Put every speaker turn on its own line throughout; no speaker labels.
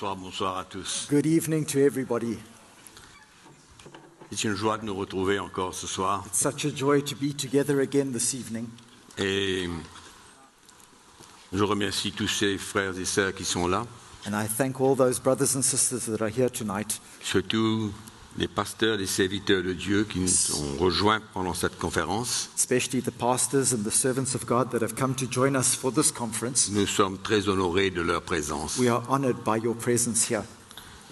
Bonsoir à tous.
Good evening to everybody.
C'est une joie de nous retrouver encore ce soir.
It's such a joy to be together again this evening.
Et je remercie tous ces frères et sœurs qui sont là,
And I thank all those brothers and sisters that are here tonight,
surtout les pasteurs, les serviteurs de Dieu qui nous ont rejoints pendant cette conférence.
especially the pastors and the servants of God that have come to join us for this conference.
Nous sommes très honorés de leur présence.
We are honored by your presence here.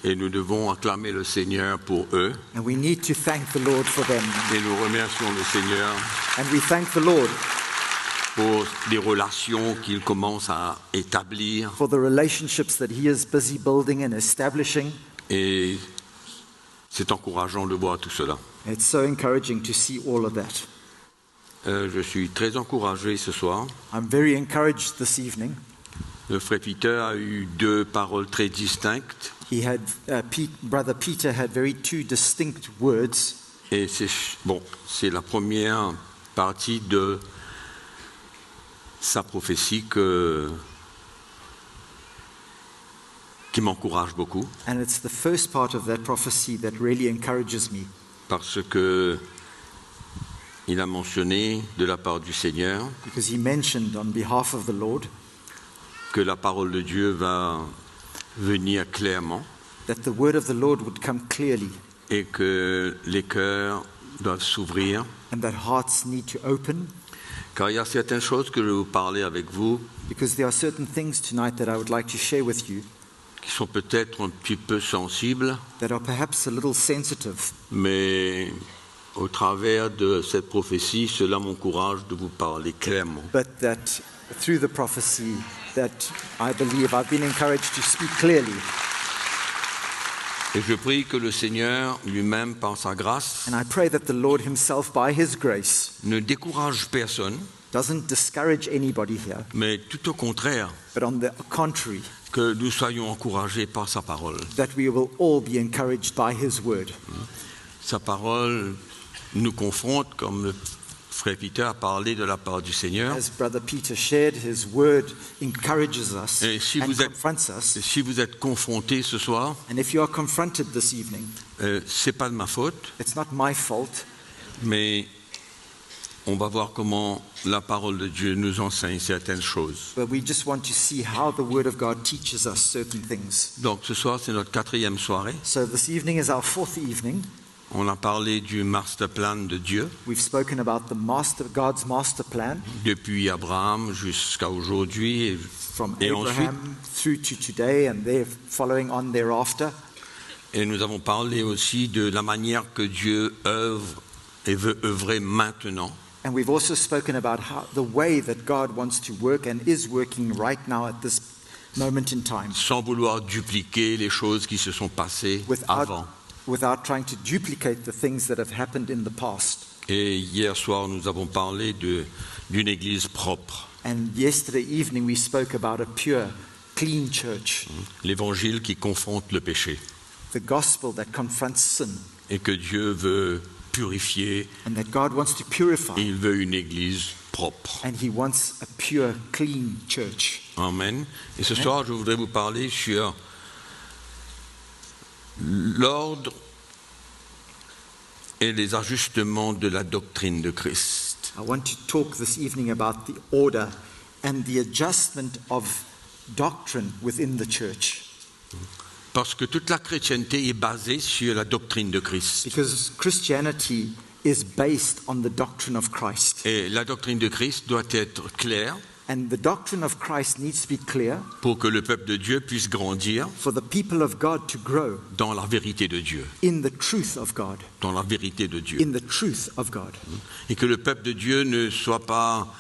Et nous devons acclamer le Seigneur pour eux.
And we need to thank the Lord for them.
Et nous remercions le Seigneur
And we thank the Lord
pour les relations qu'il commence à établir.
for the relationships that He is busy building and establishing.
Et c'est encourageant de voir tout cela.
It's so encouraging to see all of that.
Je suis très encouragé ce soir.
I'm very encouraged this evening.
Le frère Peter a eu deux paroles très distinctes.
Brother Peter had two distinct words.
Et c'est la première partie de sa prophétie qui m'encourage beaucoup,
And it's the first part of that prophecy that really encourages me,
parce que il a mentionné de la part du Seigneur
because he mentioned on behalf of the Lord
que la parole de Dieu va venir clairement
that the word of the Lord would come clearly
et que les cœurs doivent s'ouvrir.
and that hearts need to open,
Car il y a certaines choses que je vais vous parler avec vous
because there are certain things tonight that I would like to share with you
qui sont peut-être un petit peu sensibles,
that are perhaps a little sensitive,
mais au travers de cette prophétie, cela m'encourage de vous parler clairement.
but that through the prophecy that I believe I've been encouraged to speak clearly.
Et je prie que le Seigneur lui-même, par sa grâce,
And I pray that the Lord himself, by his grace,
ne décourage personne,
doesn't discourage anybody here,
mais tout au contraire,
but on the contrary,
que nous soyons encouragés par sa parole.
that we will all be encouraged by his word.
Sa parole nous confronte, comme le frère Peter a parlé de la part du Seigneur.
As Brother Peter shared, his word encourages us
Et si
and
vous êtes-
confronts us.
Si vous êtes confrontés ce soir,
And if you are confronted this evening,
c'est pas de ma faute,
it's not my fault,
mais on va voir comment la parole de Dieu nous enseigne certaines choses.
but we just want to see how the word of God teaches us certain things.
Donc ce soir, c'est notre 4e soirée.
So this evening is our fourth evening.
On a parlé du master plan de Dieu,
We've spoken about God's master plan
depuis Abraham jusqu'à aujourd'hui.
from
Et ensuite,
Abraham through to today and there following on thereafter.
et nous avons parlé aussi de la manière que Dieu œuvre et veut œuvrer maintenant.
And we've also spoken about the way that God wants to work and is working right now at this moment in time,
Sans vouloir dupliquer les choses qui se sont passées avant.
without trying to duplicate the things that have happened in the past.
Et hier soir, nous avons parlé d'une église propre,
And yesterday evening we spoke about a pure, clean church,
l'évangile qui confronte le péché,
the gospel that confronts sin,
et que Dieu veut purifier,
and that God wants to
et
purify,
il veut une église propre.
and he wants a pure, clean church.
Amen. Et ce soir, je voudrais vous parler sur l'ordre et les ajustements de la doctrine de Christ.
I want to talk this evening about the order and the adjustment of doctrine within the church.
Parce que toute la chrétienté est basée sur la doctrine de Christ.
Because Christianity is based on the doctrine of Christ.
Et la doctrine de Christ doit être claire
And the doctrine of Christ needs to be clear
pour que le peuple de Dieu puisse grandir
for the people of God to grow
dans la vérité de Dieu.
in the truth of God.
Dans la vérité de Dieu.
In the truth of God.
Et que le peuple de Dieu ne soit pas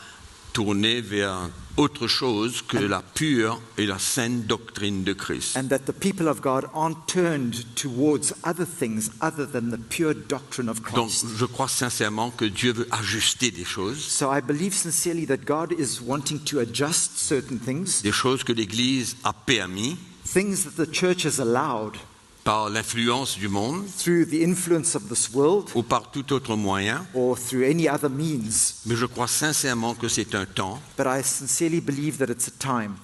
tourné vers autre chose que la pure et la saine doctrine de Christ.
And that the people of God aren't turned towards other things other than the pure doctrine of
Donc,
Christ.
je crois sincèrement que Dieu veut ajuster des choses
So I believe sincerely that God is wanting to adjust certain things,
que l'Église a permis
things that the church has allowed
par l'influence du monde
through the influence of this world
ou par tout autre moyen.
or through any other means.
Mais je crois sincèrement que c'est un temps
But I sincerely believe that it's a time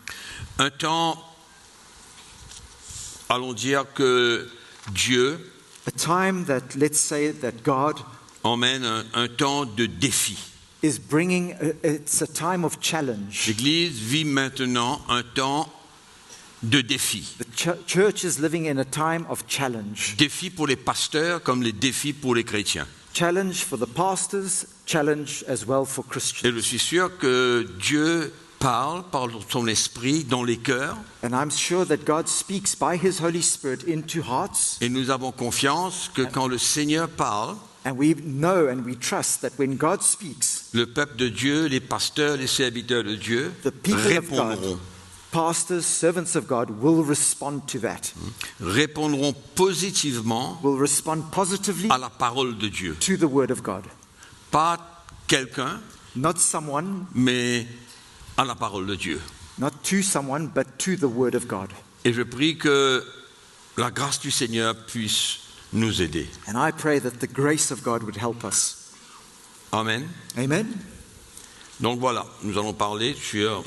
allons dire que Dieu
a time that, let's say, that God
emmène un temps de défi.
is bringing, it's a time of challenge.
L'Église vit maintenant un temps de défi.
The church is living in a time of challenge.
Défi pour les pasteurs comme les défis pour les chrétiens.
Challenge for the pastors, challenge as well for
Et
Christians.
je suis sûr que Dieu parle par son esprit dans les cœurs
And I'm sure that God speaks by His Holy Spirit into hearts.
et nous avons confiance que quand le Seigneur parle,
And we know and we trust that when God speaks,
le peuple de Dieu, les pasteurs, les serviteurs de Dieu
the people of God,
répondront.
pastors, servants of God, will respond to that,
Répondront positivement
will respond positively
à la parole de Dieu.
to the Word of God.
Pas quelqu'un,
Not someone,
mais à la parole de Dieu.
not to someone, but to the Word of God.
Et je prie que la grâce du Seigneur puisse nous aider.
And I pray that the grace of God would help us.
Amen.
Amen.
Donc voilà, nous allons parler sur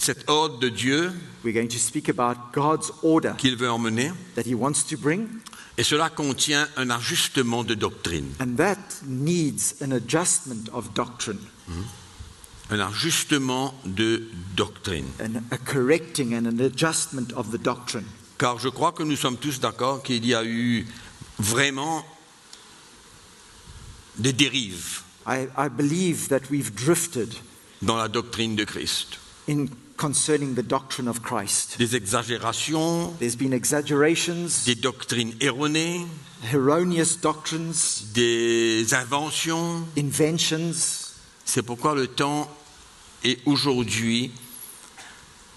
cet ordre de Dieu
We're going to speak about God's order
qu'il veut emmener.
that He wants to bring,
Et cela contient un ajustement de doctrine.
and that needs an adjustment of doctrine,
Un ajustement de doctrine.
and a correcting and an adjustment of the doctrine.
Car je crois que nous sommes tous d'accord qu'il y a eu vraiment des dérives
I believe that we've drifted
dans la doctrine de Christ.
in concerning the doctrine of Christ.
Des exagérations,
There's been exaggerations,
des doctrines erronées,
erroneous doctrines,
des inventions.
inventions.
C'est pourquoi le temps est aujourd'hui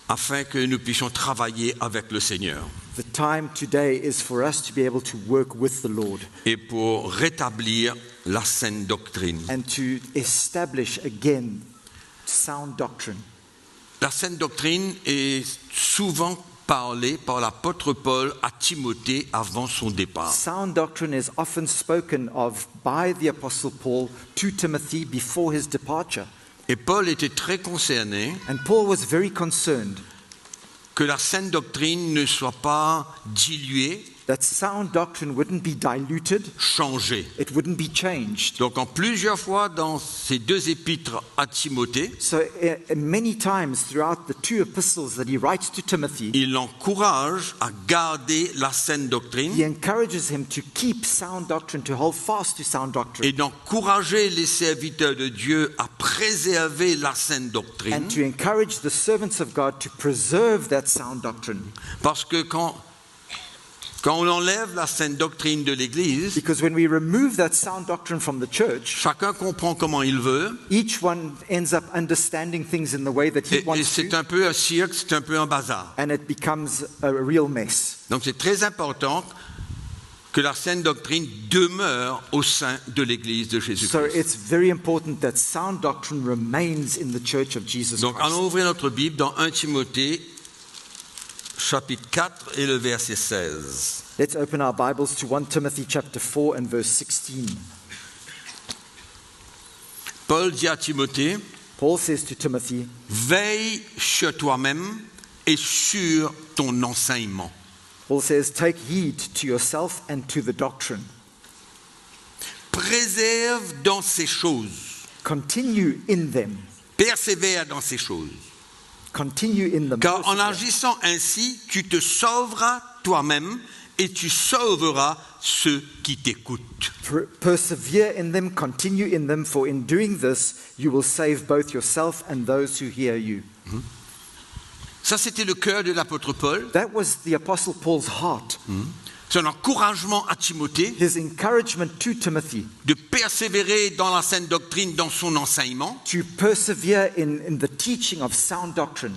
afin que nous puissions travailler avec le Seigneur
The time today is for us to be able to work with the Lord
et pour rétablir la saine doctrine.
and to establish again sound doctrine.
La saine doctrine est souvent parlée par l'apôtre Paul à Timothée avant son départ.
Sound doctrine is often spoken of by the Apostle Paul to Timothy before his departure.
Et Paul était très concerné
And Paul was very concerned
que la saine doctrine ne soit pas diluée,
that sound doctrine wouldn't be diluted,
changée.
it wouldn't be changed.
Donc en plusieurs fois dans ces deux épîtres à Timothée,
So many times throughout the two epistles that he writes to Timothy,
il l'encourage à garder la saine
he
doctrine
encourages him to keep sound doctrine, to hold fast to sound doctrine,
et d'encourager les serviteurs de Dieu à préserver la saine doctrine.
and to encourage the servants of God to preserve that sound doctrine.
Parce que quand on enlève la saine doctrine de l'Église,
Because when we remove that sound doctrine from the church,
chacun comprend comment il veut,
each one ends up understanding things in the way that he
et
wants
c'est
to,
un peu un cirque, c'est un peu un bazar.
and it becomes a real mess.
Donc c'est très important que la saine doctrine demeure au sein de l'Église de
So
Jésus-Christ.
it's very important that sound doctrine remains in the church of Jesus
Donc
Christ.
allons ouvrir notre Bible dans 1 Timothée, chapitre 4 et le verset 16.
Let's open our Bibles to 1 Timothy chapter 4 and verse 16.
Paul dit à Timothée,
Paul says to Timothy,
veille sur toi-même et sur ton enseignement.
Paul says, take heed to yourself and to the doctrine.
Préserve dans ces choses.
Continue in them.
Persévère dans ces choses.
Continue in them.
Car en
Persevere.
agissant ainsi, tu te sauveras toi-même et tu sauveras ceux qui t'écoutent.
Persevere in them, continue in them, for in doing this you will save both yourself and those who hear you.
Ça, c'était le cœur de l'apôtre Paul.
That was the Apostle Paul's heart,
C'est un encouragement à Timothée
his encouragement to Timothy
de persévérer dans la saine doctrine, dans son enseignement.
to persevere in the teaching of sound doctrine,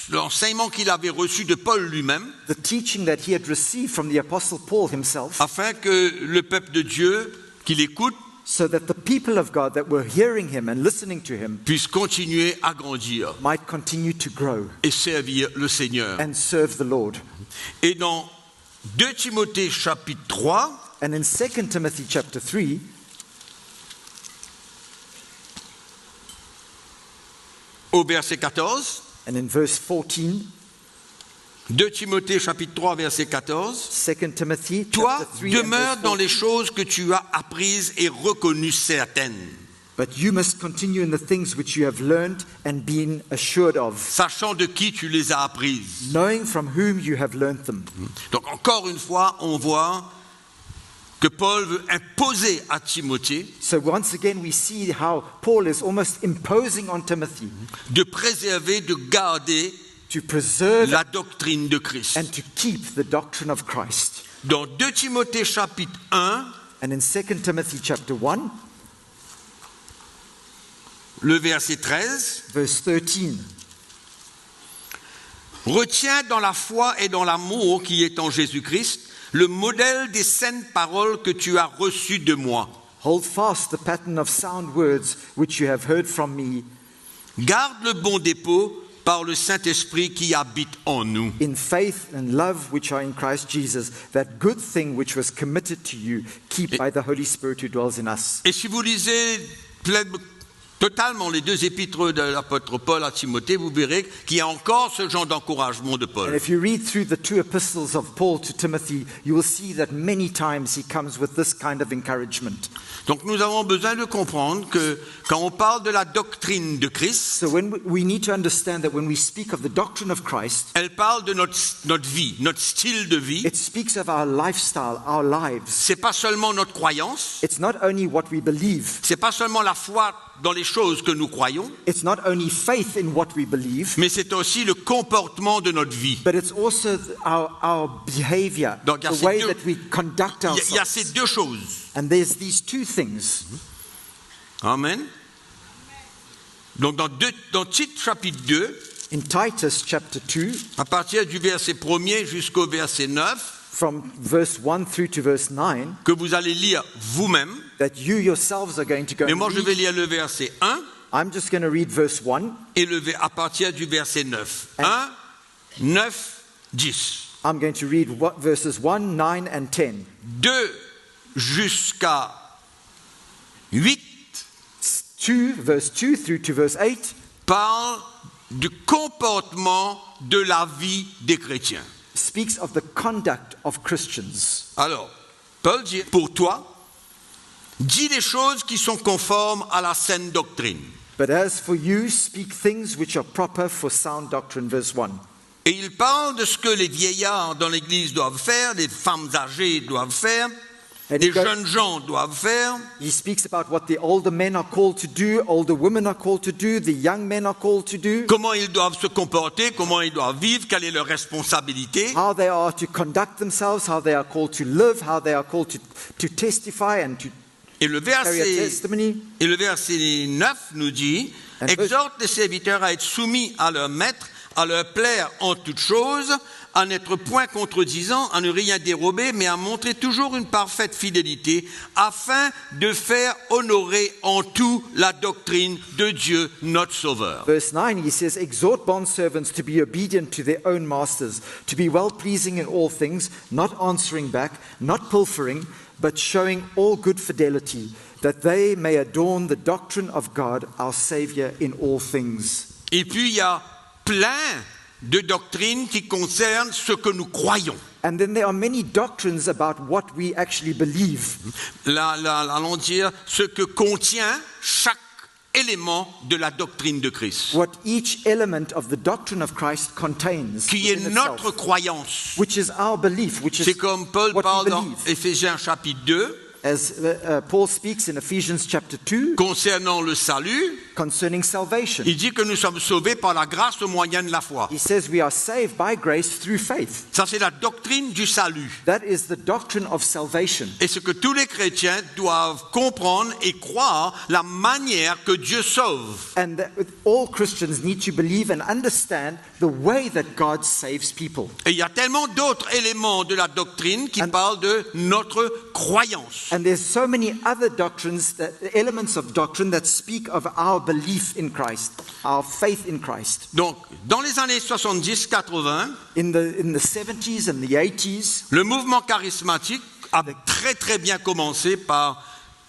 L'enseignement qu'il avait reçu de Paul lui-même,
the teaching that he had received from the Apostle Paul himself,
afin que le peuple de Dieu qui l'écoute
so that the people of God that were hearing him and listening to him
puisse continuer à grandir
might continue to grow
et servir le Seigneur.
and serve the Lord.
Et dans 2 Timothée chapitre 3,
And in 2 Timothy chapter 3,
au verset 14,
and in verse 14,
2 Timothée chapitre 3 verset 14.
2 Timothy
Toi,
chapter 3 and verse
demeure dans
14.
les choses que tu as apprises et reconnues certaines,
But you must continue in the things which you have learned and been assured of,
sachant de qui tu les as apprises.
knowing from whom you have learned them.
Donc encore une fois, on voit que Paul veut imposer à Timothée
So once again we see how Paul is almost imposing on Timothy
de préserver, de garder
to preserve
la doctrine de Christ.
and to keep the doctrine of Christ.
Dans 2 Timothée chapitre 1,
And in 2 Timothy chapter 1,
le verset 13,
verse 13,
retiens dans la foi et dans l'amour qui est en Jésus-Christ le modèle des saines paroles que tu as reçues de moi.
hold fast the pattern of sound words which you have heard from me,
Garde le bon dépôt par le Saint-Esprit qui habite en nous.
in faith and love which are in Christ Jesus, that good thing which was committed to you, keep by the Holy Spirit who dwells in us.
Et si vous lisez totalement les deux épîtres de l'apôtre Paul à Timothée, vous verrez qu'il y a encore ce genre d'encouragement de
And
Paul.
if you read through the two epistles of Paul to Timothy, you will see that many times he comes with this kind of encouragement.
Donc nous avons besoin de comprendre que quand on parle de la doctrine de Christ,
So we need to understand that when we speak of the doctrine of Christ,
elle parle de notre vie, notre style de vie.
it speaks of our lifestyle, our lives.
C'est pas seulement notre croyance,
It's not only what we believe,
c'est pas seulement la foi dans les choses que nous croyons,
it's not only faith in what we believe,
mais c'est aussi le comportement de notre vie.
but it's also our behavior,
Donc, il y a
the
ces
way
deux-
that we conduct
Il y a ces
ourselves.
deux choses.
And there's these two things.
Amen. Donc dans Tite chapitre 2,
In Titus chapter 2,
à partir du verset 1er jusqu'au verset 9,
from verse 1 through to verse 9,
que vous allez lire vous-même,
that you yourselves are going to go
mais
and
moi je
read.
vais lire le verset 1
I'm just going to read verse 1.
et à partir du verset 9. 1, 9, 10.
I'm going to read verses 1, 9, and 10.
2 jusqu'à 8
Verse 2 through to verse 8
parle du comportement de la vie des chrétiens.
speaks of the conduct of Christians.
Alors, Paul dit, pour toi, dis des choses qui sont conformes à la saine doctrine.
But as for you, speak things which are proper for sound doctrine. Verse 1.
Et il parle de ce que les vieillards dans l'Église doivent faire, les femmes âgées doivent faire,
And
les
he, go-
jeunes gens doivent faire,
he speaks about what the older men are called to do, older women are called to do, the young men are called to do,
comment ils doivent se comporter, comment ils doivent vivre, quelle est leur responsabilité.
how they are to conduct themselves, how they are called to live, how they are called to testify and to
Et le
carry a
verset,
testimony.
et le verset 9 nous dit,
And
exhorte les serviteurs à être soumis à leur maître, à leur plaire en toutes choses, à n'être point contredisant, à ne rien dérober, mais à montrer toujours une parfaite fidélité, afin de faire honorer en tout la doctrine de Dieu, notre Sauveur.
Verse 9, he says, exhort bondservants to be obedient to their own masters, to be well-pleasing in all things, not answering back, not pilfering, but showing all good fidelity, that they may adorn the doctrine of God, our Savior, in all things.
Et puis il y a plein de doctrines qui concernent ce que nous croyons.
And then there are many doctrines about what we actually believe.
Allons dire ce que contient chaque élément de la doctrine de Christ,
What each element of the doctrine of Christ contains,
qui est
within
notre
itself,
croyance.
which is our belief, which
C'est
is
comme Paul
what
parle
we
dans
believe.
Éphésiens chapitre 2
As Paul speaks in Ephesians chapter 2
concernant le salut.
concerning salvation.
Il dit que nous sommes sauvés par la grâce au moyen de la foi.
He says we are saved by grace through faith.
Ça, c'est la doctrine du salut.
That is the doctrine of salvation.
Et ce que tous les chrétiens doivent comprendre et croire, la manière que Dieu sauve.
And that all Christians need to believe and understand the way that God saves people.
Et il y a tellement d'autres éléments de la doctrine qui parlent de notre croyance.
And there's so many other doctrines, elements of doctrine that speak of our belief in Christ, our faith in Christ.
Donc, dans les années 70-80,
In the 70s and the 80s,
le mouvement charismatique a très très bien commencé par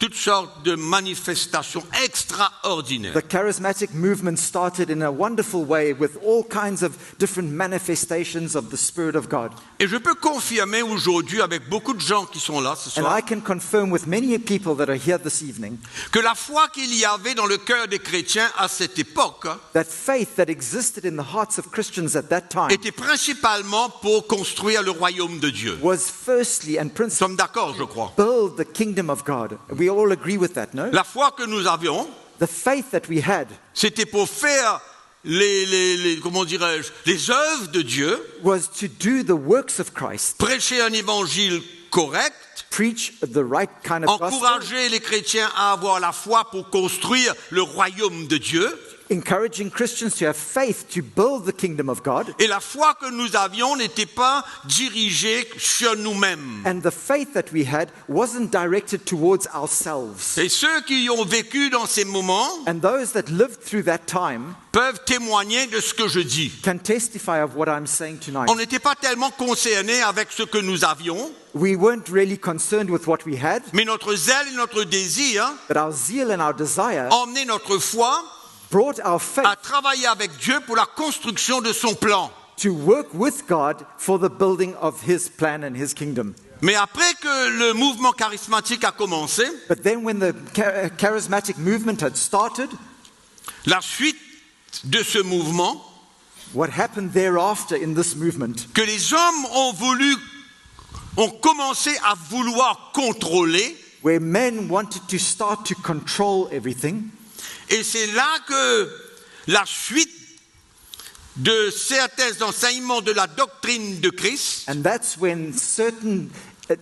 toutes sortes de manifestations extraordinaires.
The charismatic movement started in a wonderful way with all kinds of different manifestations of the Spirit of God.
Et je peux confirmer aujourd'hui avec beaucoup de gens qui sont là ce
And
soir
I can confirm with many people that are here this evening
que la foi qu'il y avait dans le cœur des chrétiens à cette époque
that faith that existed in the hearts of Christians at that time
était principalement pour construire le royaume de Dieu.
was firstly and
Nous
principally
sommes d'accord, je crois.
build the kingdom of God. We all agree with that, no?
La foi que nous avions,
The faith that we had
c'était pour faire comment dirais-je, les œuvres de Dieu,
was to do the works of Christ,
prêcher un évangile correct,
preach the right kind of gospel,
encourager les chrétiens à avoir la foi pour construire le royaume de Dieu.
encouraging Christians to have faith to build the kingdom of God.
Et la foi que nous avions n'était pas dirigée sur nous-mêmes.
And the faith that we had wasn't directed towards ourselves.
Et ceux qui ont vécu dans ces moments
And those that lived through that time
peuvent témoigner de ce que je dis.
can testify of what I'm saying tonight.
On n'était pas tellement concernés avec ce que nous avions,
We weren't really concerned with what we had,
mais notre zèle et notre désir
but our zeal and our desire
emmenaient notre foi
brought our faith
à travailler avec Dieu pour la construction de son plan.
to work with God for the building of His plan and His kingdom.
Mais après que le mouvement charismatique a commencé,
But then when the charismatic movement had started,
la suite de ce mouvement,
what happened thereafter in this movement,
que les hommes ont commencé à vouloir contrôler,
where men wanted to start to control everything,
et c'est là que la suite de certains enseignements de la doctrine de Christ
and that's when certain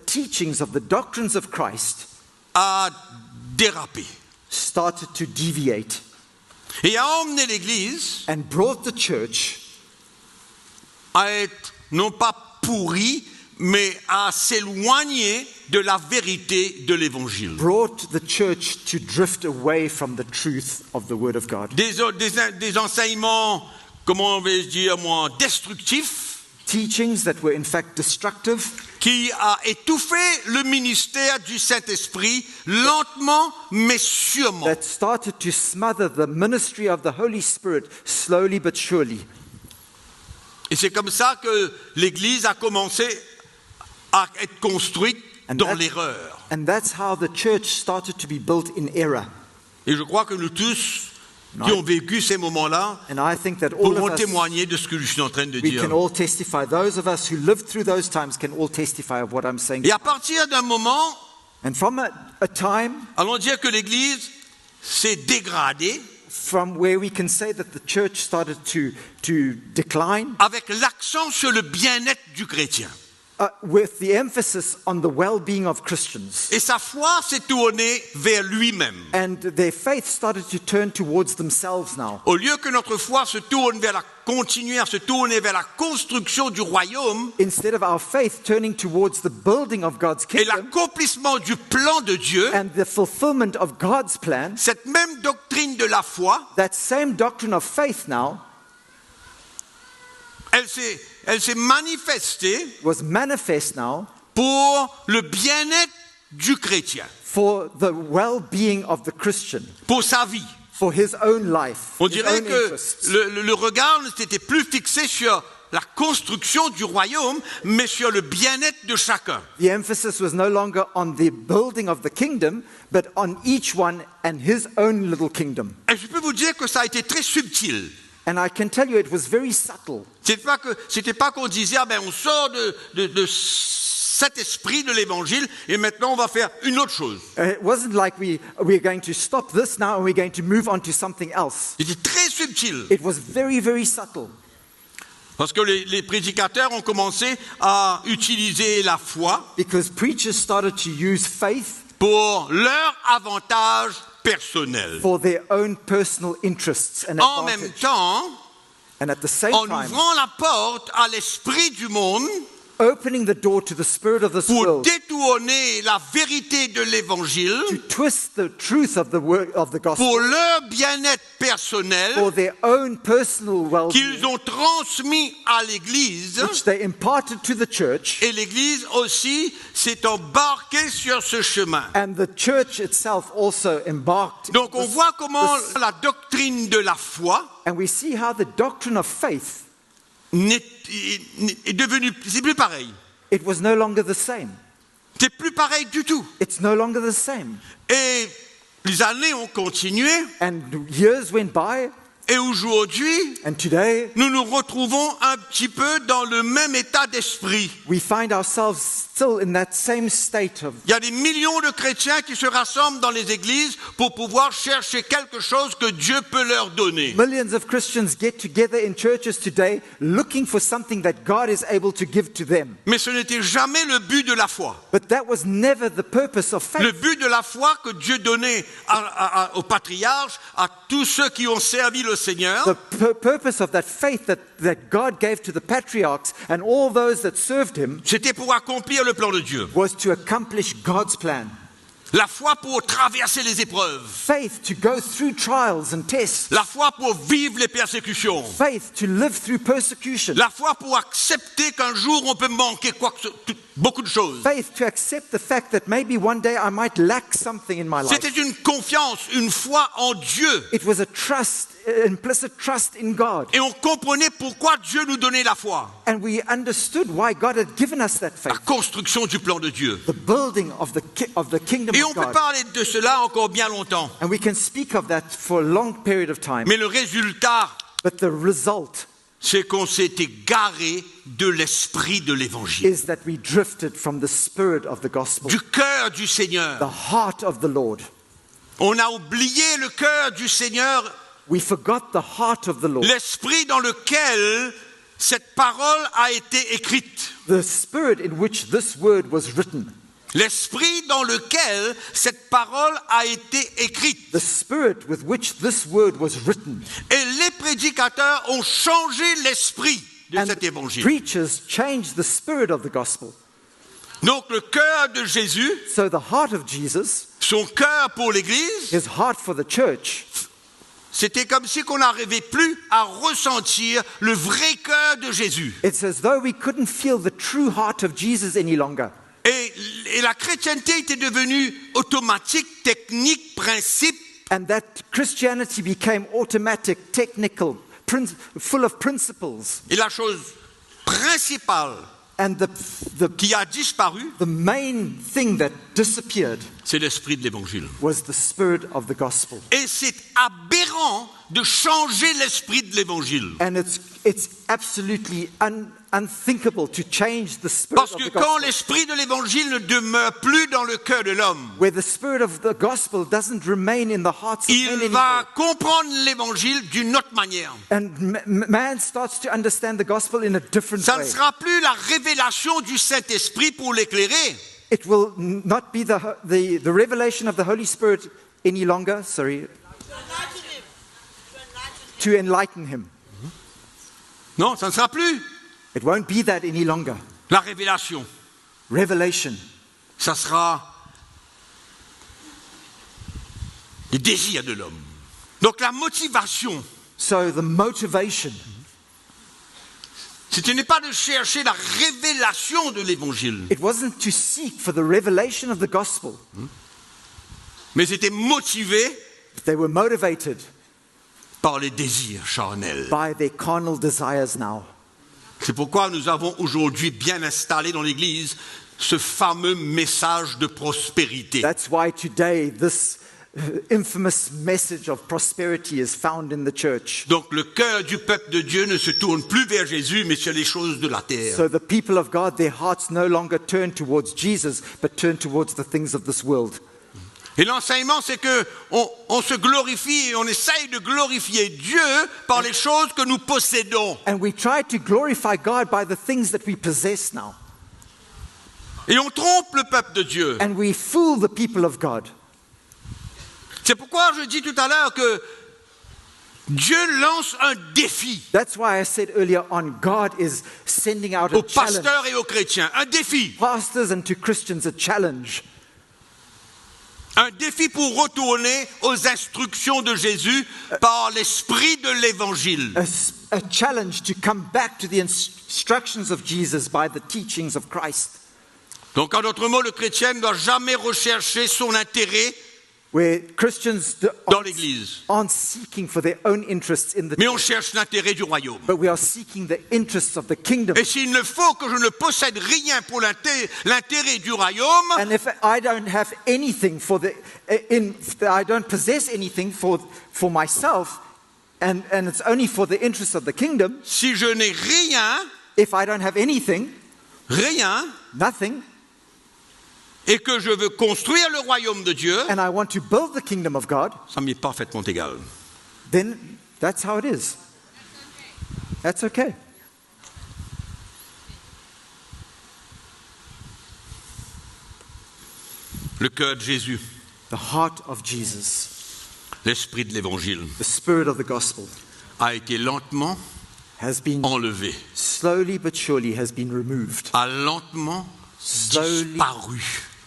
teachings of the doctrines of Christ
a dérapé
started to deviate
et a emmené l'Église
and brought the church
à être non pas pourrie, mais à s'éloigner de la vérité de l'Évangile.
brought the church to drift away from the truth of the Word of God.
Des enseignements, comment vais-je dire moi, destructifs,
Teachings that were in fact destructive,
qui a étouffé le ministère du Saint-Esprit lentement mais sûrement.
that started to smother the ministry of the Holy Spirit slowly but surely.
Et c'est comme ça que l'Église a commencé à être construite dans l'erreur.
And that's how the church started to be built in error.
Et je crois que nous tous qui ont vécu ces moments-là
And I think that all
pourront
of us,
témoigner de ce que je suis en train de
we
dire.
can all testify. Those of us who lived through those times can all testify of what I'm saying.
Et à partir d'un moment,
And from a time
allons dire que l'Église s'est dégradée
from where we can say that the church started to decline,
avec l'accent sur le bien-être du chrétien.
with the emphasis on the well-being of Christians.
Et sa foi s'est tournée vers lui-même.
And their faith started to turn towards themselves now.
Au lieu que notre foi se tourne continuer à se tourner vers la construction du royaume
Instead of our faith turning towards the building of God's
et
kingdom
l'accomplissement du plan de Dieu,
and the fulfillment of God's plan,
cette même doctrine de la foi,
that same doctrine of faith now
elle s'est manifestée
was manifest now
pour le bien-être du chrétien,
for the well-being of the Christian,
pour sa vie.
for his own life,
On
his
dirait
own
que
interests.
le regard n'était plus fixé sur la construction du royaume, mais sur le bien-être de chacun.
The emphasis was no longer on the building of the kingdom, but on each one and his own little kingdom.
Et je peux vous dire que ça a été très subtil.
And I can tell you it was very subtle.
C'était pas qu'on disait ah ben on sort de cet esprit de l'évangile et maintenant on va faire une autre chose.
It wasn't like we're going to stop this now and we're going to move on to something else.
C'était très subtil
It was very, very subtle.
parce que les prédicateurs ont commencé à utiliser la foi
Because preachers started to use faith
pour leur avantage personnel.
for their own personal interests and
En même
advantage.
temps,
And at the same
en
time,
ouvrant la porte à l'esprit du monde
opening the door to the spirit of this
pour
world
détourner détourner la vérité de l'évangile
to twist the truth of the word of the gospel
pour leur bien-être personnel
for their own personal well-being,
qu'ils ont transmis à l'Église.
which they imparted to the church,
Et l'Église aussi s'est embarquée sur ce chemin.
and the church itself also embarked.
Donc on voit comment la doctrine de la foi
And we see how the doctrine of faith,
est devenue, c'est plus pareil.
it was no longer the same.
C'est plus pareil du tout.
It's no longer the same.
Et les années ont continué.
And years went by,
Et aujourd'hui,
and today
nous nous retrouvons un petit peu dans le même état d'esprit.
we find ourselves still in that same state of.
Il y a des millions de chrétiens qui se rassemblent dans les églises pour pouvoir chercher quelque chose que Dieu peut leur donner.
Millions of Christians get together in churches today looking for something that God is able to give to them.
Mais ce n'était jamais le but de la foi.
But that was never the purpose of
Le
faith.
but de la foi que Dieu donnait aux patriarches, à tous ceux qui ont servi le Seigneur,
The purpose of that faith that God gave to the patriarchs and all those that served him
c'était pour accomplir le plan de Dieu.
was to accomplish God's plan.
La foi pour traverser les épreuves.
Faith to go through trials and tests.
La foi pour vivre les persécutions.
Faith to live through persecution.
La foi pour accepter qu'un jour on peut manquer beaucoup de choses.
Faith to accept the fact that maybe one day I might lack something in my life.
C'était une confiance, une foi en Dieu.
It was a trust, implicit trust in God.
Et on comprenait pourquoi Dieu nous donnait la foi.
And we understood why God had given us that
La
faith.
construction du plan de Dieu.
The building of the kingdom
Et
of
on peut
God.
parler de cela encore bien longtemps.
And we can speak of that for a long period of time.
Mais le résultat,
But the result
c'est qu'on s'est égaré de l'esprit de l'évangile.
is that we drifted from the spirit of the gospel,
Du cœur du Seigneur.
the heart of the Lord.
On a oublié le cœur du Seigneur,
We forgot the heart of the Lord,
l'esprit dans lequel cette parole a été écrite.
the spirit in which this word was written,
L'esprit dans lequel cette parole a été écrite.
the spirit with which this word was written.
Et les prédicateurs ont changé l'esprit de
And
cet évangile.
preachers changed the spirit of the gospel.
Donc le cœur de Jésus,
So the heart of Jesus,
son cœur pour l'Église,
his heart for the church,
c'était comme si on n'arrivait plus à ressentir le vrai cœur de Jésus.
it's as though we couldn't feel the true heart of Jesus any longer.
Et la chrétienté était devenue automatique, technique, principe.
And that Christianity became automatic, technical, full of principles.
Et la chose principale
And
qui a disparu,
the main thing that disappeared
c'est l'esprit de l'évangile.
was the spirit of the gospel.
Et c'est aberrant de changer l'esprit de l'évangile.
And it's absolutely unthinkable to change the spirit
Parce
of
que
the
quand
gospel.
l'esprit de l'évangile ne demeure plus dans le cœur de l'homme,
Where the spirit of the gospel doesn't remain in the hearts of men
il
anymore.
va comprendre l'évangile d'une autre manière.
And man starts to understand the gospel in a different
Ça ne
way.
sera plus la révélation du Saint-Esprit pour l'éclairer.
It will not be the revelation of the Holy Spirit any longer, to enlighten him.
Non, ça ne sera plus
It won't be that any longer.
la révélation.
Revelation.
Ça sera le désir de l'homme. Donc la motivation,
So the motivation,
ce n'est pas de chercher la révélation de l'évangile,
it wasn't to seek for the revelation of the gospel.
mais c'était motivé
They were motivated
par les désirs charnels.
by their carnal desires now.
C'est pourquoi nous avons aujourd'hui bien installé dans l'Église ce fameux message de prospérité.
That's why today this infamous message of prosperity is found in the church.
Donc le cœur du peuple de Dieu ne se tourne plus vers Jésus, mais sur les choses de la terre.
So the people of God, their hearts no longer turn towards Jesus, but turn towards the things of this world.
Et l'enseignement, c'est que on se glorifie et on essaye de glorifier Dieu par les choses que nous possédons.
And we try to glorify God by the things that we possess now.
Et on trompe le peuple de Dieu.
And we fool the people of God.
C'est pourquoi je dis tout à l'heure que Dieu lance un défi
That's why I said earlier on, God is sending out a
aux
challenge.
pasteurs et aux chrétiens. Un défi.
Pastors and to Christians, a challenge.
Un défi pour retourner aux instructions de Jésus par l'esprit de l'évangile.
A challenge to come back to the instructions of Jesus by the teachings of Christ.
Donc, en d'autres mots, le chrétien ne doit jamais rechercher son intérêt
Where Christians
dans l'Église,
aren't seeking for their own interests in the
mais on cherche l'intérêt du royaume.
but we are seeking the interests of the kingdom.
Et s'il ne faut que je ne possède rien pour l'intérêt du royaume,
And if I don't have anything I don't possess anything for myself, and it's only for the interests of the kingdom,
si je n'ai rien,
if I don't have anything, nothing,
et que je veux construire le royaume de Dieu,
and I want to build the kingdom of God,
ça m'est parfaitement égal.
then that's how it is. That's okay.
Le cœur de Jésus,
The heart of Jesus,
l'esprit de l'évangile,
the spirit of the gospel,
a été lentement
has been
enlevé,
slowly but surely has been removed.
a lentement
Slowly.
disparu.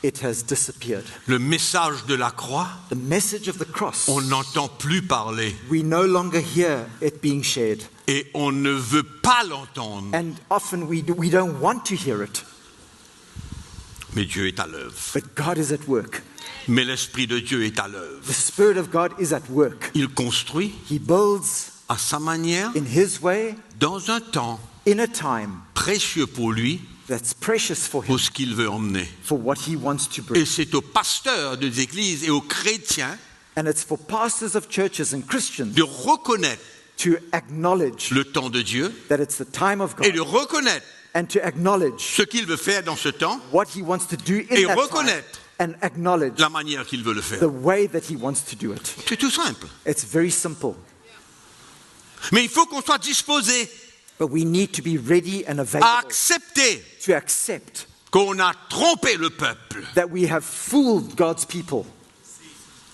It has disappeared.
Le message de la croix,
The message of the cross,
on n'entend plus parler
we no longer hear it being shared.
et on ne veut pas l'entendre.
And often we don't want to hear it.
Mais Dieu est à l'œuvre.
But God is at work.
Mais l'Esprit de Dieu est à l'œuvre.
The Spirit of God is at work.
Il construit
He builds
à sa manière,
in His way,
dans un temps
in a time
précieux pour lui,
that's precious for Him,
pour ce qu'il veut emmener.
for what He wants to
Et
bring.
c'est aux pasteurs des églises et aux chrétiens
And it's for pastors of churches and Christians
de reconnaître
to acknowledge
le temps de Dieu
that it's the time of
et de
God,
reconnaître
and to acknowledge
ce qu'il veut faire dans ce temps
what He wants to do
et
in that time,
reconnaître
and acknowledge
la manière qu'il veut le faire.
the way that He wants to do it.
C'est tout simple.
It's very simple.
Mais il faut qu'on soit disposé
But we need to be ready and
à
available
accepter
to accept
qu'on a trompé le peuple.
that we have fooled God's people,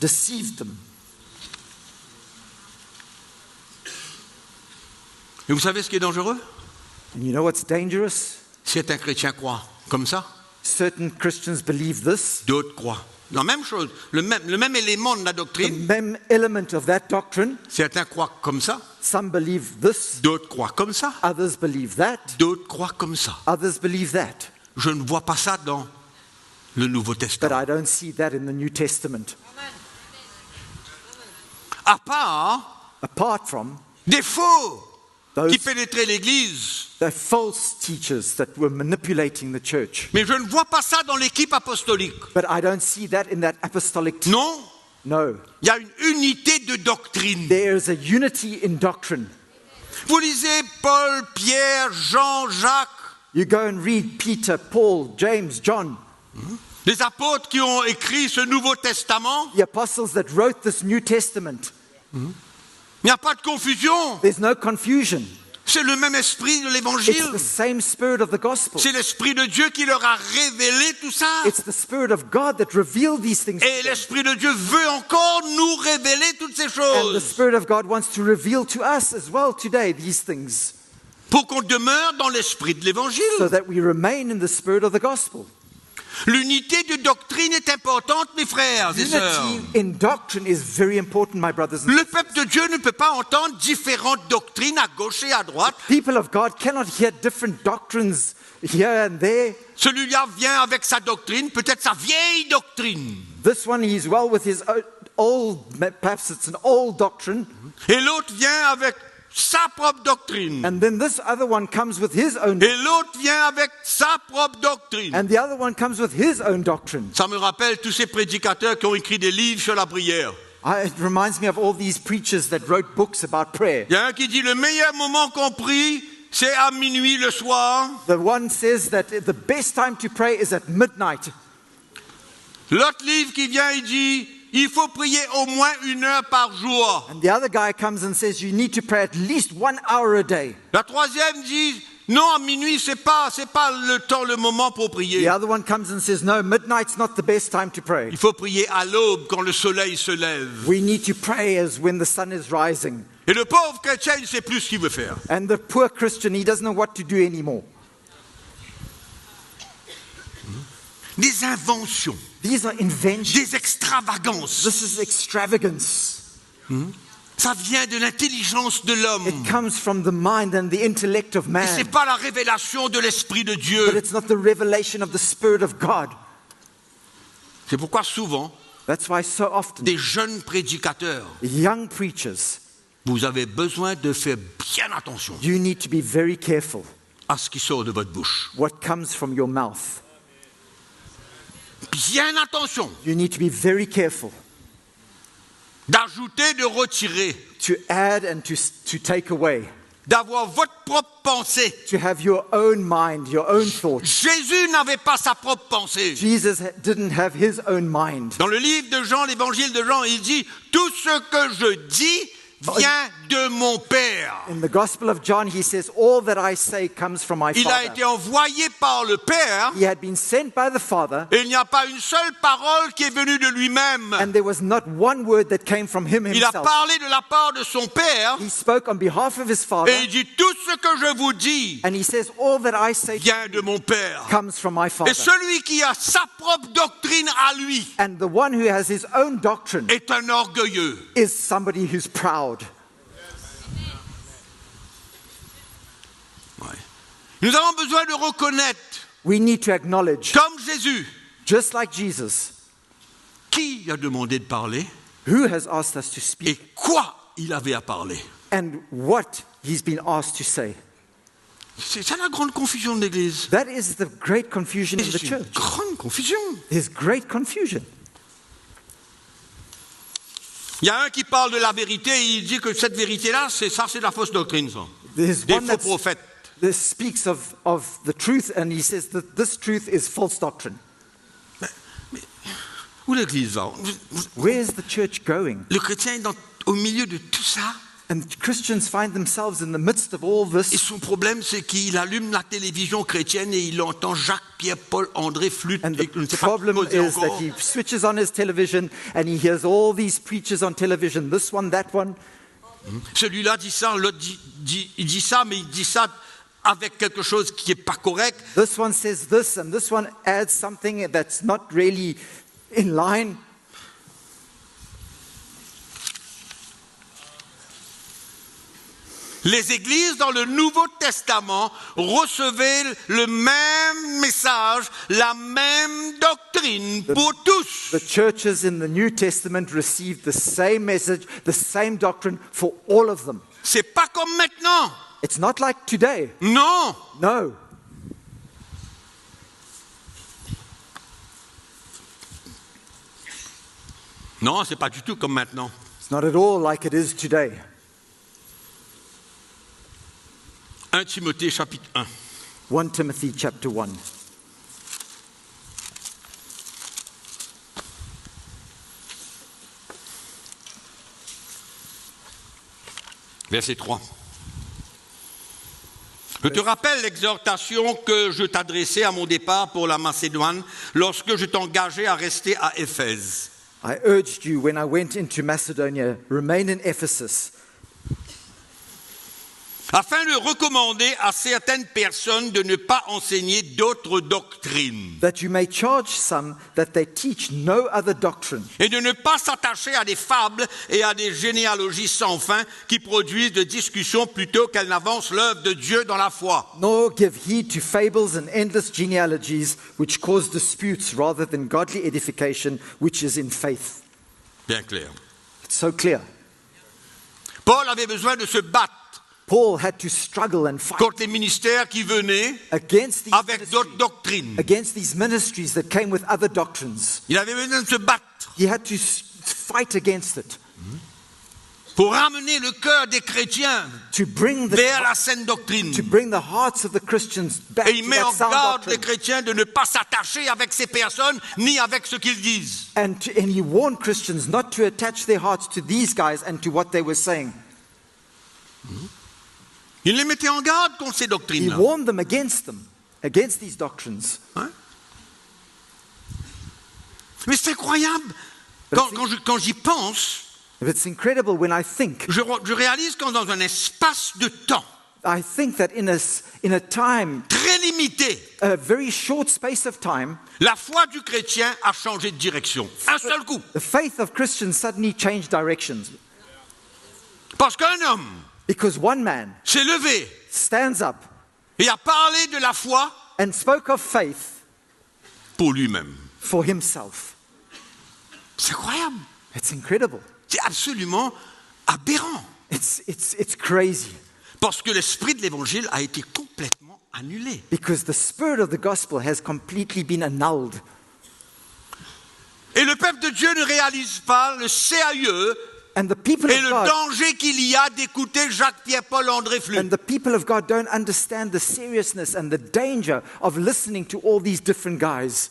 deceived them.
Et vous savez ce qui est dangereux?
And you know what's dangerous?
Si un chrétien croit comme ça,
Certain Christians believe this,
d'autres croient. La même chose, le même élément de la
the
doctrine,
même element of that doctrine.
certains croient comme ça,
Some believe this,
d'autres croient comme ça,
others believe that,
d'autres croient comme ça.
others believe that.
Je ne vois pas ça dans le Nouveau
But
Testament.
I don't see that in the New Testament.
À part
Apart from
des faux
those
qui pénétraient l'Église.
the false teachers that were manipulating the church.
Mais je ne vois pas ça dans l'équipe apostolique.
But I don't see that in that apostolic team.
Non,
No.
il y a une unité de doctrine.
There is a unity in doctrine.
Vous lisez Paul, Pierre, Jean, Jacques,
You go and read Peter, Paul, James, John,
les apôtres qui ont écrit ce Nouveau Testament.
the apostles that wrote this New Testament.
Il n'y a pas de confusion.
There's no confusion.
C'est le même esprit de
It's
l'évangile.
the same spirit of the gospel.
C'est l'esprit de Dieu qui leur a révélé tout ça.
It's the spirit of God that revealed these things.
Et l'esprit de Dieu veut encore nous révéler toutes ces
And the
choses
spirit of God wants to reveal to us as well today these things,
pour qu'on demeure dans l'esprit de
so
l'évangile.
that we remain in the spirit of the gospel.
L'unité de doctrine est importante, mes frères et sœurs.
Unity in doctrine is very important, my brothers and
Le peuple de Dieu ne peut pas entendre différentes doctrines à gauche et à droite.
people of God cannot hear different doctrines here and there.
Celui-là vient avec sa doctrine, peut-être sa vieille doctrine.
This one, he's well with his old, perhaps it's an old doctrine.
Et l'autre vient avec sa propre doctrine.
And then this other one comes with his own,
Et l'autre vient avec sa propre doctrine.
and the other one comes with his own doctrine.
Ça me rappelle tous ces prédicateurs qui ont écrit des livres sur la prière.
It reminds me of all these preachers that wrote books about prayer.
Il y a un qui dit le meilleur moment qu'on prie, c'est à minuit le soir.
The one says that the best time to pray is at midnight.
L'autre livre qui vient, il dit il faut prier au moins 1 heure par jour.
And the other guy comes and says you need to pray at least 1 hour a day.
La troisième dit non, à minuit, c'est pas le temps, le moment pour
The
prier.
other one comes and says no, midnight's not the best time to pray.
Il faut prier à l'aube quand le soleil se lève.
We need to pray as when the sun is rising.
Et le pauvre chrétien, il ne sait plus ce qu'il veut faire.
And the poor Christian, he doesn't know what to do anymore.
Des inventions,
These are inventions.
des extravagances.
This is extravagance.
Ça vient de l'intelligence de l'homme.
It comes from the mind and the intellect of
Et
man.
ce n'est pas la révélation de l'Esprit de
But
Dieu.
it's not the revelation of the Spirit of God.
C'est pourquoi souvent,
That's why so often
des jeunes prédicateurs,
young preachers,
vous avez besoin de faire bien attention
you need to be very careful
à ce qui sort de votre bouche.
what comes from your mouth.
Bien attention
You need to be very careful
d'ajouter, de retirer,
to add and to take away,
d'avoir votre propre pensée.
to have your own mind, your own thoughts.
Jésus n'avait pas sa propre pensée.
Jesus didn't have his own mind.
Dans le livre de Jean, l'évangile de Jean, il dit « Tout ce que je dis vient de mon Père.
In the Gospel of John, he says, all that I say comes from my
Il a
Father.
été envoyé par le Père
He had been sent by the Father,
et il n'y a pas une seule parole qui est venue de lui-même.
and there was not one word that came from him
Il a
himself.
parlé de la part de son Père
He spoke on behalf of his Father,
et il dit « Tout ce que je vous dis
and he says, all that I say
vient de mon Père.
comes from my »
Et
Father.
celui qui a sa propre doctrine à lui
And the one who has his own doctrine
est un orgueilleux.
is somebody who's proud.
Ouais. Nous avons besoin de reconnaître,
We need to acknowledge,
comme Jésus,
just like Jesus,
qui a demandé de parler
who has asked us to
et
speak
quoi il avait à parler.
and what he's been asked to say.
C'est ça la grande confusion de l'Église.
That is the great confusion in the
C'est une
church.
grande confusion.
There's great confusion.
Il y a un qui parle de la vérité et il dit que cette vérité-là, c'est de la fausse doctrine, ça.
There's
Des
one
faux prophètes.
that speaks of the truth, and he says that this truth is false doctrine.
Mais où l'Église va?
Where is the church going?
Le chrétien est au milieu de tout ça.
And Christians find themselves in the midst of all
Et
this.
son problème, c'est qu'il allume la télévision chrétienne et il entend Jacques, Pierre, Paul, André, flûte.
And
Et
the
je ne sais pas
problem
causer
is that
encore.
he switches on his television and he hears all these preachers on television, this one, that one.
Celui-là dit ça, l'autre il dit ça, mais il dit ça avec quelque chose qui n'est pas correct.
This one says this, and this one adds something that's not really in line.
Les églises dans le Nouveau Testament recevaient le même message, la même doctrine pour tous.
The churches in the New Testament received the same message, the same doctrine for all of them.
C'est pas comme maintenant.
It's not like today.
Non.
No.
Non, c'est pas du tout comme maintenant.
It's not at all like it is today.
1 Timothée chapitre 1.
1 Timothy chapter 1.
Verset 3. Je te rappelle l'exhortation que je t'adressais à mon départ pour la Macédoine lorsque je t'engageais à rester à Éphèse.
I urged you when I went into Macedonia, remain in Ephesus,
Afin de recommander à certaines personnes de ne pas enseigner d'autres doctrines
that you may charge some that they teach no other doctrine,
et de ne pas s'attacher à des fables et à des généalogies sans fin qui produisent de discussions plutôt qu'elles n'avancent l'œuvre de Dieu dans la foi.
nor give heed to fables and endless genealogies which cause disputes rather than godly edification which is in faith.
Bien clair.
It's so clear.
Paul avait besoin de se battre
Paul had to struggle and fight
contre les ministères qui venaient
against these
avec d'autres
ministries,
doctrines.
against these ministries that came with other doctrines.
Il avait besoin de se battre
He had to fight against it,
pour ramener le cœur des chrétiens
to bring
vers la saine doctrine.
the hearts of the Christians back
Et il
to
met en
that sound
garde les
doctrine.
chrétiens de ne pas s'attacher avec ces personnes ni avec ce qu'ils disent.
And he warned Christians not to attach their hearts to these guys and to what they were saying.
Il les mettait en garde contre ces
He
doctrines-là.
warned them, against these doctrines.
Hein? Mais c'est incroyable. Quand j'y pense,
It's incredible when I think.
Je réalise qu'en dans un espace de temps
I think that in a time,
très limité,
a very short space of time,
la foi du chrétien a changé de direction. Un seul coup.
the faith of Christians suddenly changed directions.
Parce qu'un homme
Because one man
s'est levé
stands up
et a parlé de la foi
and spoke of faith
pour lui-même.
for himself.
C'est incroyable.
It's incredible.
C'est absolument aberrant.
It's crazy.
Parce que l'esprit de l'évangile a été complètement annulé.
Because the spirit of the gospel has completely been annulled.
Et le peuple de Dieu ne réalise pas le sérieux
And the people
et
of
le
God
danger qu'il y a d'écouter Jacques-Pierre-Paul-André Flux.
and the people of God don't understand the seriousness and the danger of listening to all these different guys.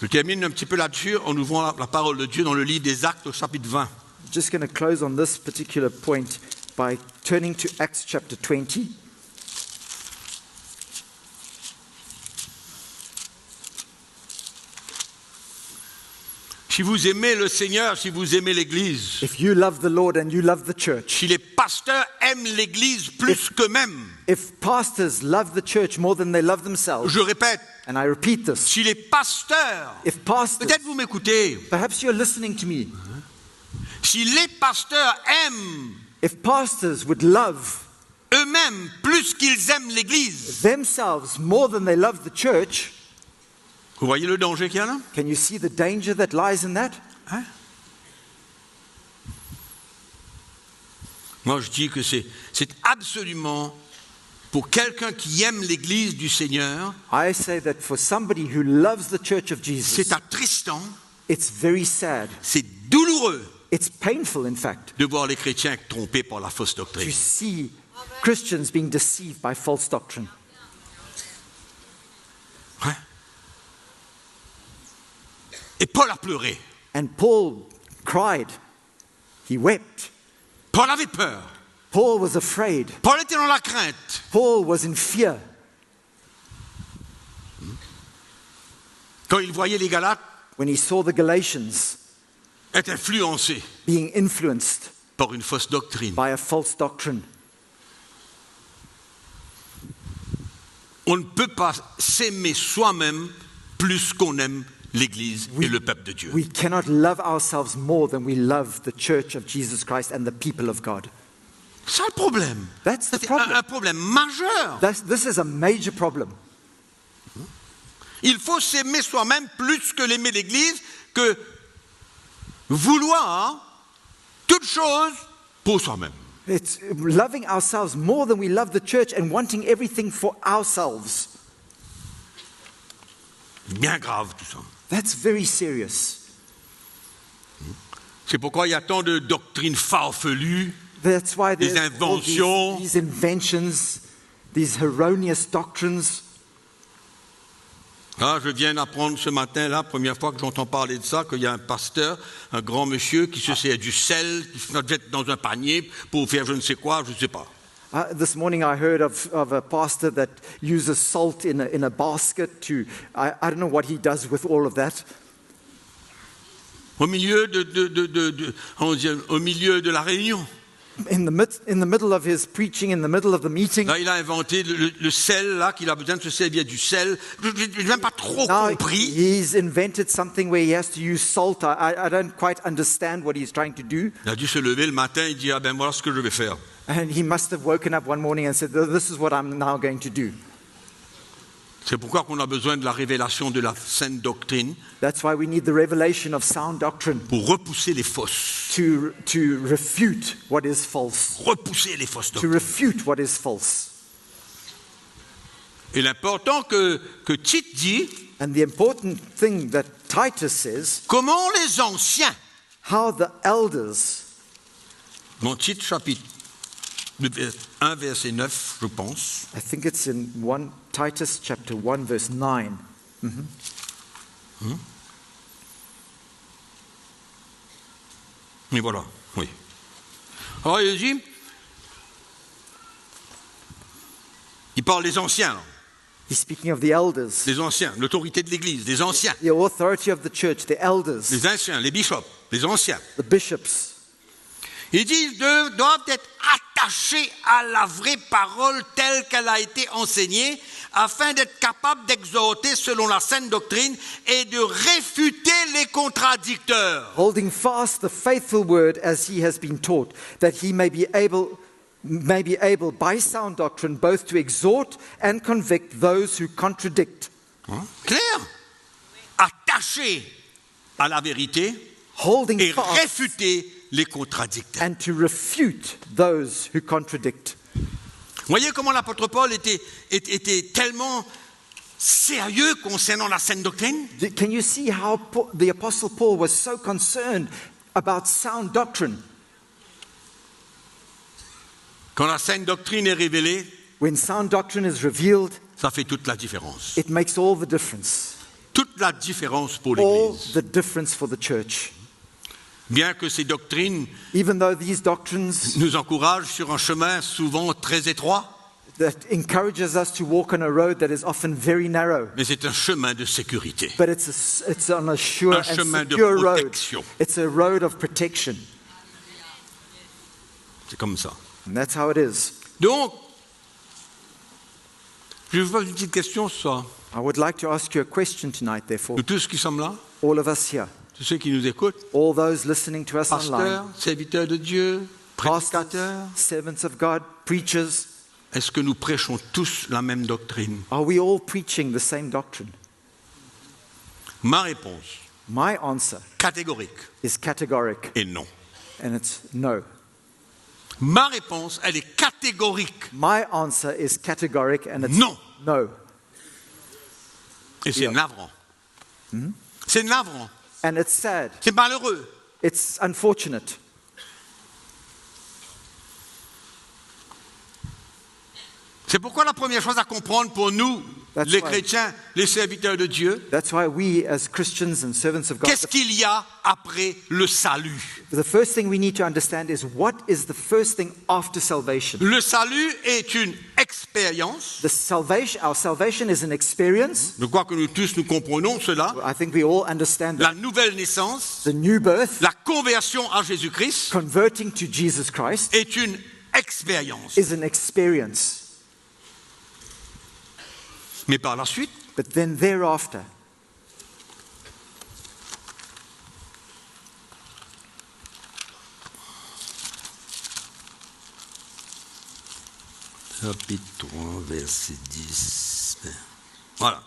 Je termine un petit peu là-dessus en ouvrant la parole de Dieu dans le livre des Actes au chapitre 20.
Just going to close on this particular point by turning to Acts chapter 20.
Si vous aimez le Seigneur, si vous aimez l'Église,
If you love the Lord and you love the church,
si les pasteurs aiment l'Église plus qu'eux-mêmes,
if pastors love the church more than they love themselves,
je répète,
and I repeat this,
si les pasteurs,
if pastors,
peut-être vous m'écoutez,
perhaps you're listening to me,
si les pasteurs aiment
if pastors would love
eux-mêmes plus qu'ils aiment l'Église,
themselves more than they love the church,
vous voyez le danger qu'il y a là?
can you see the danger that lies in that?
Hein? Moi je dis que c'est absolument, pour quelqu'un qui aime l'Église du Seigneur,
I say that for somebody who loves the church of Jesus,
c'est attristant,
it's very sad.
c'est douloureux
It's painful, in fact,
de voir les chrétiens trompés par la fausse
to
doctrine.
see Christians being deceived by false doctrine.
Hein? Et Paul a pleuré.
And Paul cried. He wept.
Paul avait peur.
Paul was afraid.
Paul était dans la crainte.
Paul was in fear.
Quand il voyait les Galates
When he saw the Galatians
être influencés
being influenced
par une fausse doctrine.
by a false doctrine.
On ne peut pas s'aimer soi-même plus qu'on aime l'Église et le peuple de Dieu.
We cannot love ourselves more than we love the church of Jesus Christ and the people of God.
C'est ça le problème.
That's the
C'est
problem.
un problème majeur.
This is a major problem.
Il faut s'aimer soi-même plus que l'aimer l'Église, que vouloir toute chose pour soi-même.
It's loving ourselves more than we love the church and wanting everything for ourselves.
Bien grave tout ça.
That's very serious.
C'est pourquoi il y a tant de doctrines farfelues,
That's why
Des
there's all
inventions.
these inventions, these erroneous doctrines.
Ah, je viens d'apprendre ce matin, là, première fois que j'entends parler de ça, qu'il y a un pasteur, un grand monsieur, qui se sert du sel, qui se jette dans un panier pour faire je ne sais quoi, je ne sais pas.
This morning I heard of a pastor that uses salt in a basket to, I don't know what he does with all of that.
Au milieu au milieu de la réunion.
In the middle of his preaching, in the middle of the meeting,
Là, il a inventé le sel, là, qu'il a besoin de se servir du sel. Je n'ai même pas trop
now
compris.
he's invented something where he has to use salt. I don't quite understand what he's trying to do.
Il a dû se lever le matin et dire, ah ben voilà ce que je vais faire.
And he must have woken up one morning and said, this is what I'm now going to do.
C'est pourquoi qu'on a besoin de la révélation de la sainte doctrine
That's why we need the revelation of sound doctrine
pour repousser les fausses.
to refute what is false.
Repousser les fausses
To
doctrines.
refute what is false.
Et l'important que Tite dit,
And the important thing that Titus says,
comment les anciens,
how the elders,
dans Tite chapitre 1 verset 9, je pense,
I think it's in Titus chapter 1 verse 9.
mais voilà, oui. Alors il dit, il parle des anciens, là.
He's speaking of the elders,
les anciens, l'autorité de l'Église, les anciens,
the authority of the church, the elders,
les anciens, les bishops, les anciens.
the bishops.
Il dit ils doivent être attachés à la vraie parole telle qu'elle a été enseignée, afin d'être capables d'exhorter selon la saine doctrine et de réfuter les contradicteurs.
Holding fast the faithful word as he has been taught, that he may be able by sound doctrine both to exhort and convict those who contradict.
Clair? Attaché à la vérité
Holding
et
fast
réfuter les contradicteurs.
and to refute those who contradict.
Voyez comment l'apôtre Paul était tellement sérieux concernant la saine doctrine?
Can you see how the Apostle Paul was so concerned about sound doctrine?
Quand la saine doctrine est révélée,
When sound doctrine is revealed,
ça fait toute la différence.
it makes all the difference.
Toute la différence pour
All
l'Église.
the difference for the church.
Bien que ces doctrines
Even though these doctrines
nous encouragent sur un chemin souvent très étroit,
that encourages us to walk on a road that is often very narrow,
mais c'est un chemin de sécurité.
but it's on a sure
Un
and
chemin de
secure road.
protection.
It's a road of protection.
C'est comme ça.
And that's how it is.
Donc, je vais vous poser une petite question ce soir.
I would like to ask you a question tonight, therefore,
Nous tous qui sommes là,
all of us here,
tous ceux qui nous écoutent,
all those listening to us
pasteurs,
online,
serviteurs de Dieu,
pastors,
prédicateurs,
servants of God, preachers,
est-ce que nous prêchons tous la même doctrine?
are we all preaching the same doctrine?
Ma réponse,
My answer
catégorique,
is categoric,
est non.
and it's no.
Ma réponse, elle est catégorique.
My answer is categoric, and it's
Non.
no.
Et c'est
Yeah.
navrant. C'est navrant.
And it's sad.
C'est malheureux.
It's unfortunate.
C'est pourquoi la première chose à comprendre pour nous,
That's
les
why.
chrétiens, les serviteurs de Dieu,
That's why we, as Christians and servants of God,
qu'est-ce qu'il y a après le salut?
the first thing we need to understand is what is the first thing after salvation?
Le salut est une expérience.
Our salvation is an experience.
Je crois que nous tous nous comprenons cela.
I think we all understand that.
La nouvelle naissance,
The new birth,
la conversion à Jésus-Christ
converting to Jesus Christ,
est une expérience.
is an experience.
Mais par la suite,
But then thereafter,
chapitre 3, verset 10. Voilà.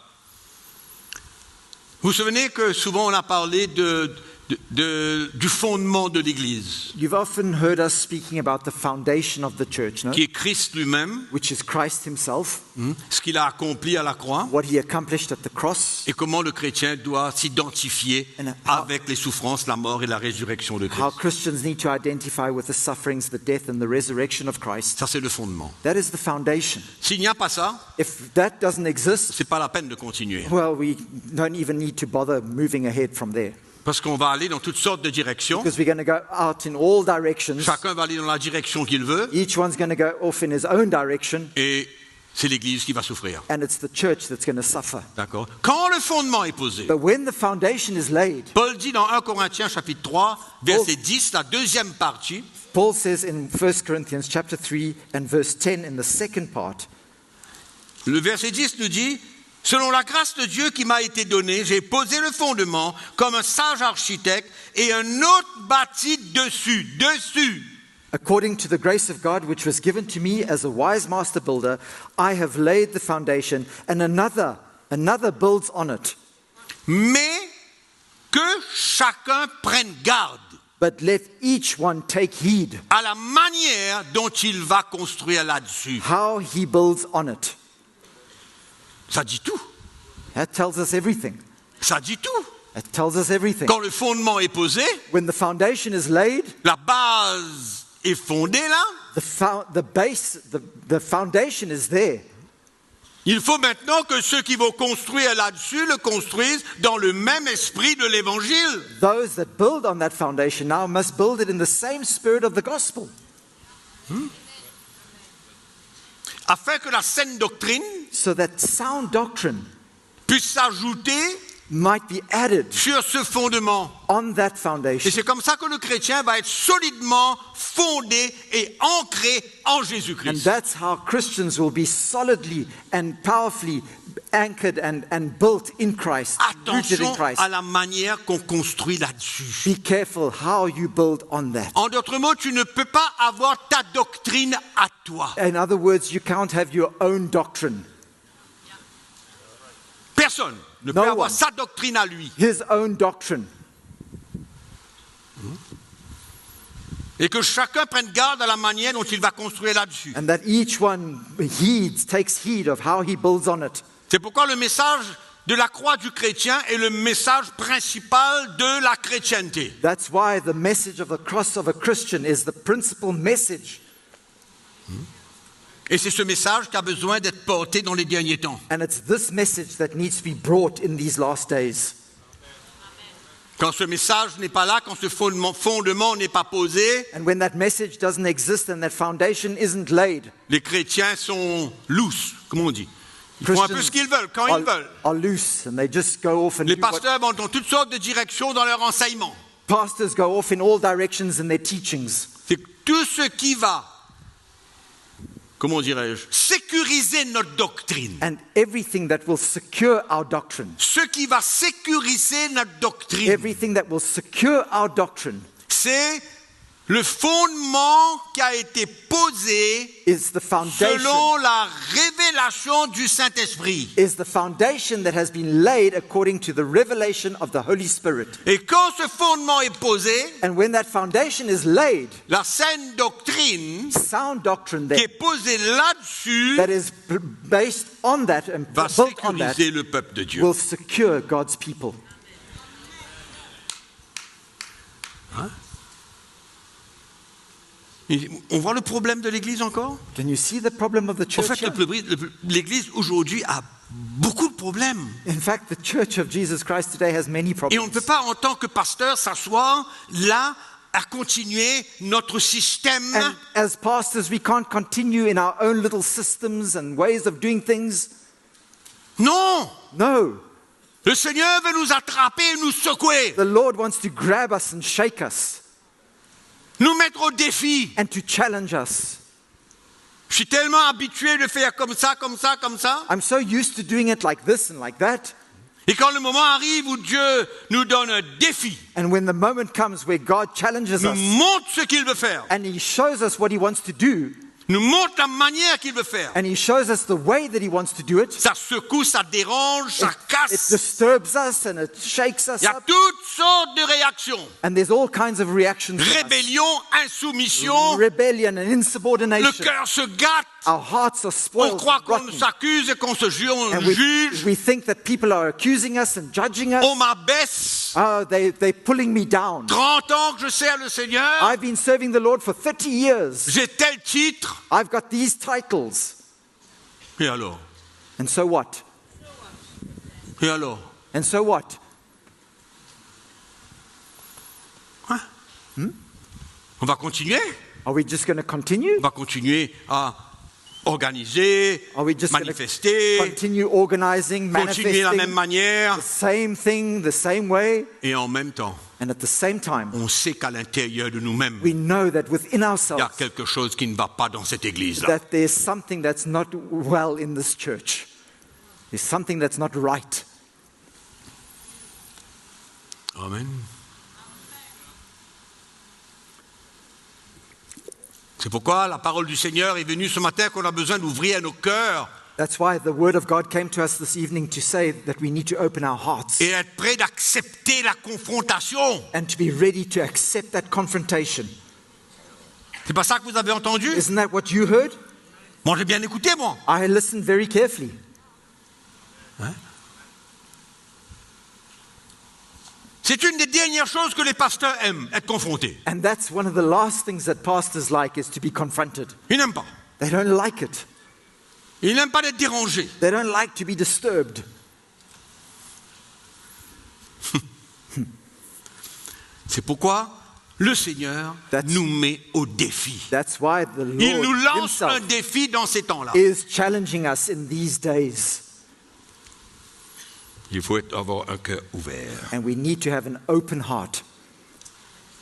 Vous vous souvenez que souvent on a parlé du fondement de l'Église,
you've often heard us speaking about the foundation of the church, no?
qui est Christ lui-même,
Which is Christ himself,
ce qu'il a accompli à la croix,
what he accomplished at the cross,
et comment le chrétien doit s'identifier
And
avec les souffrances, la mort et la résurrection de
how
Christ.
Christians need to identify with the sufferings, the death, and the resurrection of Christ.
Ça, c'est le fondement.
That is the foundation.
S'il n'y a pas ça,
If that doesn't exist,
c'est pas la peine de continuer.
well, we don't even need to bother moving ahead from there.
Parce qu'on va aller dans toutes sortes de directions.
Because we're going to go out in all directions.
Chacun va aller dans la direction qu'il veut.
Each one's going to go off in his own direction,
Et c'est l'Église qui va souffrir.
and it's the church that's going to suffer.
D'accord? Quand le fondement est posé,
But when the foundation is laid,
Paul dit dans 1 Corinthiens chapitre 3, verset 10, la deuxième partie,
Paul says in 1 Corinthians chapter 3 and verse 10 in the second part,
le verset 10 nous dit, selon la grâce de Dieu qui m'a été donnée, j'ai posé le fondement comme un sage architecte et un autre bâti dessus.
according to the grace of God which was given to me as a wise master builder, I have laid the foundation, and another builds on it.
Mais que chacun prenne garde
But let each one take heed
à la manière dont il va construire là-dessus.
how he builds on it.
Ça dit tout.
That tells us everything.
Ça dit tout.
That tells us everything.
Quand le fondement est posé,
When the foundation is laid,
la base est fondée là,
the foundation is there.
il faut maintenant que ceux qui vont construire là-dessus le construisent dans le même esprit de l'Évangile.
Those that build on that foundation now must build it in the same spirit of the gospel.
Afin que la saine doctrine
so that sound doctrine
puisse s'ajouter
might be added
sur ce fondement.
on that
Et
foundation.
c'est comme ça que le chrétien va être solidement fondé et ancré en
And
Jésus-Christ.
that's how Christians will be solidly and powerfully anchored and built in Christ, rooted in
Attention
Christ.
à la manière qu'on construit là-dessus.
Be careful how you build on that.
En d'autres mots, tu ne peux pas avoir ta doctrine à toi.
In other words, you can't have your own doctrine,
Personne ne
No
peut avoir
one.
sa doctrine à lui.
his own doctrine.
Et que chacun prenne garde à la manière dont il va construire là-dessus.
And that each one takes heed of how he builds on it.
C'est pourquoi le message de la croix du chrétien est le message principal de la chrétienté.
That's why the message of the cross of a Christian is the principal message.
Et c'est ce message qui a besoin d'être porté dans les derniers temps.
And it's this message that needs to be brought in these last days.
Quand ce message n'est pas là, quand ce fondement n'est pas posé,
And when that message doesn't exist and that foundation isn't laid,
les chrétiens sont loose, comme on dit. Ils font un peu ce qu'ils veulent, quand ils veulent.
are loose and they just go off and
Les
do what
pasteurs vont dans toutes sortes de directions dans leur enseignement.
pastors go off in all directions in their teachings.
C'est tout ce qui va, comment dirais-je, sécuriser notre doctrine.
And everything that will secure our doctrine,
Ce qui va sécuriser notre doctrine,
everything that will secure our doctrine
c'est le fondement qui a été posé
is the foundation,
selon la révélation du Saint-Esprit.
that has been laid according to the revelation of the Holy Spirit.
Et quand ce fondement est posé,
And when that foundation is laid,
la saine doctrine
sound doctrine
qui
that,
est posée là-dessus
that is based on that and
va
built on that
sécuriser le peuple de Dieu.
will secure God's people.
On voit le problème de l'Église encore?
Can you see the problem of the
En
church?
fait,
here?
l'Église aujourd'hui a beaucoup de problèmes.
In fact, the church of Jesus Christ today has many
Et on ne peut
problems.
pas, en tant que pasteur, s'asseoir là à continuer notre système.
And as pastors, we can't continue in our own little systems and ways of doing things.
Non!
No,
Le Seigneur veut nous attraper et nous secouer,
the Lord wants to grab us and shake us
nous mettre au défi.
and to challenge us.
Je suis tellement habitué de faire comme ça, comme ça, comme ça.
I'm so used to doing it like this and like that.
Et quand le moment arrive où Dieu nous donne un défi,
And when the moment comes where God challenges
nous
us
montre ce qu'il veut faire,
and He shows us what He wants to do,
nous montre la manière qu'il veut faire,
and He shows us the way that He wants to do it,
ça secoue, ça dérange, ça
it
casse.
disturbs us and it shakes us
Il y a
up.
toutes sortes de réactions.
And there's all kinds of reactions. to us.
Rébellion, insoumission,
Rebellion and
le
insubordination.
cœur se gâte,
Our hearts are
on
spoiled.
croit
and
qu'on
rotten.
s'accuse et qu'on se on
And
juge,
we think that people are accusing us and judging us.
on m'abaisse.
Oh, they're pulling me down.
30 ans que je sers le Seigneur,
I've been serving the Lord for 30 years.
j'ai tel titre,
I've got these titles.
et alors?
And so what?
Et alors?
And so what?
On va continuer.
Are we just going to continue?
On va continuer à organiser,
Are we just going to
manifester,
continue organizing,
continuer de la même
manifesting
manière.
the same thing, the same way?
Et en même temps,
And at the same time,
on sait qu'à l'intérieur de nous-mêmes,
we know that within
il y a
ourselves,
quelque chose qui ne va pas dans cette église-là.
that there's something that's not well in this church. There's something that's not right.
Amen. C'est pourquoi la parole du Seigneur est venue ce matin qu'on a besoin d'ouvrir nos cœurs
That's why the word of God came to us this evening to say that we need to open our hearts
et être prêt d'accepter la confrontation.
and to be ready to accept that confrontation.
C'est pas ça que vous avez entendu?
Isn't that what you heard?
Moi, j'ai bien écouté, moi.
I listened very carefully.
C'est une des dernières choses que les pasteurs aiment, être confrontés.
And that's one of the last things that pastors like is to be confronted.
Ils n'aiment pas.
They don't like it.
Ils n'aiment pas d'être dérangés.
They don't like to be disturbed.
C'est pourquoi le Seigneur nous met au défi.
That's why the
Il nous
Lord
lance un
himself
défi dans ces temps-là.
is challenging us in these days.
Il faut avoir un cœur ouvert.
And we need to have an open heart.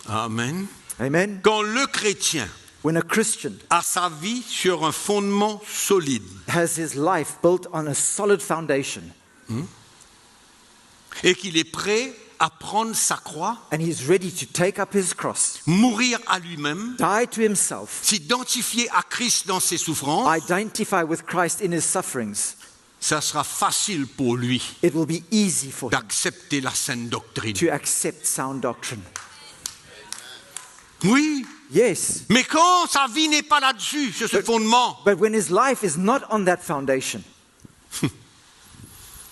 Amen.
Amen.
Quand le chrétien
When a Christian
a sa vie sur un fondement solide
has his life built on a solid foundation,
et qu'il est prêt à prendre sa croix,
and he's ready to take up his cross,
mourir à lui-même,
die to himself,
s'identifier à Christ dans ses souffrances,
identify with Christ in his sufferings,
ça sera facile pour lui
it will be easy for him
d'accepter la saine doctrine.
to accept sound doctrine.
Oui,
Yes,
mais quand sa vie n'est pas là-dessus, sur ce fondement,
but when his life is not on that foundation,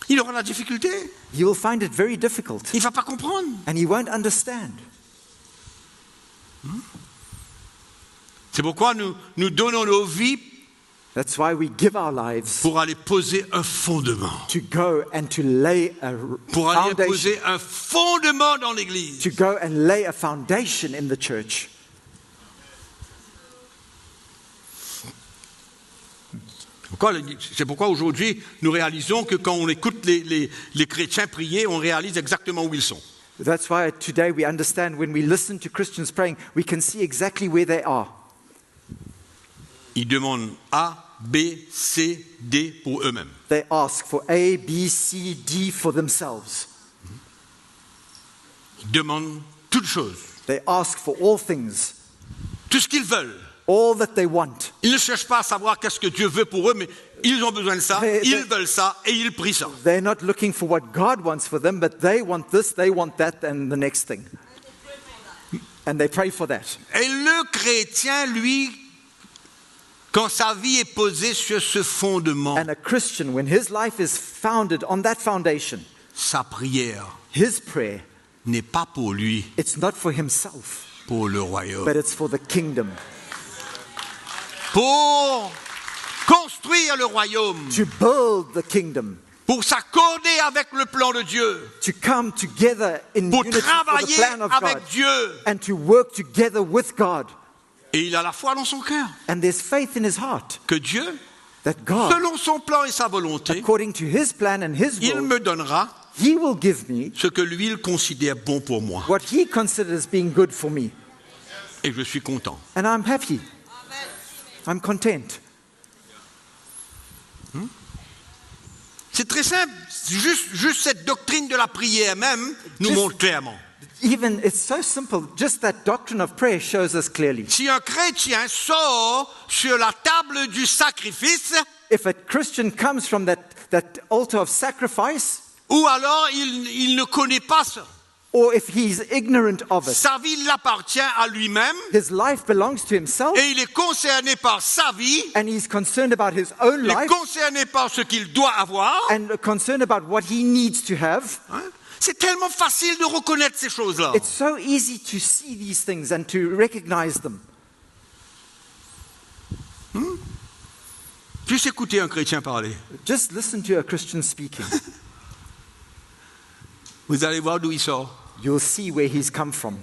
il aura la difficulté.
he will find it very difficult
Il ne va pas comprendre.
and he won't understand.
C'est pourquoi nous donnons nos vies
That's why we give our lives
pour aller poser un fondement.
to go and to lay a
Pour aller
foundation,
poser un fondement dans l'Église.
to go and lay a foundation in the church.
C'est pourquoi aujourd'hui, nous réalisons que quand on écoute les chrétiens prier, on réalise exactement où ils sont.
That's why today we understand when we listen to Christians praying, we can see exactly where they are.
Ils demandent A, B, C, D pour eux-mêmes.
They ask for A, B, C, D for themselves.
Ils demandent toutes choses,
They ask for all things,
tout ce qu'ils veulent.
all that they want.
Ils ne cherchent pas à savoir qu'est-ce que Dieu veut pour eux, mais ils ont besoin de ça, ils veulent ça et ils prient ça.
They're not looking for what God wants for them, but they want this, they want that, and the next thing. And they pray for that.
Et le chrétien, lui, quand sa vie est posée sur ce fondement,
And a Christian, when his life is founded on that foundation,
sa prière
his prayer,
n'est pas pour lui,
it's not for himself,
pour le royaume.
but it's for the kingdom.
Pour construire le royaume,
To build the kingdom,
pour s'accorder avec le plan de Dieu,
to come together in
pour
unity for the
travailler
plan of
avec
God,
Dieu.
and to work together with God.
Et il a la foi dans son cœur
And there's faith in his heart
que Dieu,
that God,
selon son plan et sa volonté,
according to his plan and his
il
will,
me donnera
he will give me
ce que lui il considère bon pour moi.
what he considers being good for me.
Et je suis content.
And I'm happy. I'm content.
C'est très simple. Juste cette doctrine de la prière même nous montre clairement.
Even it's so simple. Just that doctrine of prayer shows us clearly.
Si un chrétien sort sur la table du sacrifice,
If a Christian comes from that altar of sacrifice,
ou alors il ne connaît pas ça,
or if he's ignorant of it,
sa vie l'appartient à lui-même
his life belongs to himself,
et il est concerné par sa vie,
and he's concerned about his own
il est
life,
concerné par ce qu'il doit avoir.
and concerned about what he needs to have.
Hein? C'est tellement facile de reconnaître ces choses-là.
It's so easy to see these things and to recognize them.
Juste écouter un chrétien parler.
Just listen to a Christian speaking.
Vous allez voir d'où il sort.
You'll see where he's come from.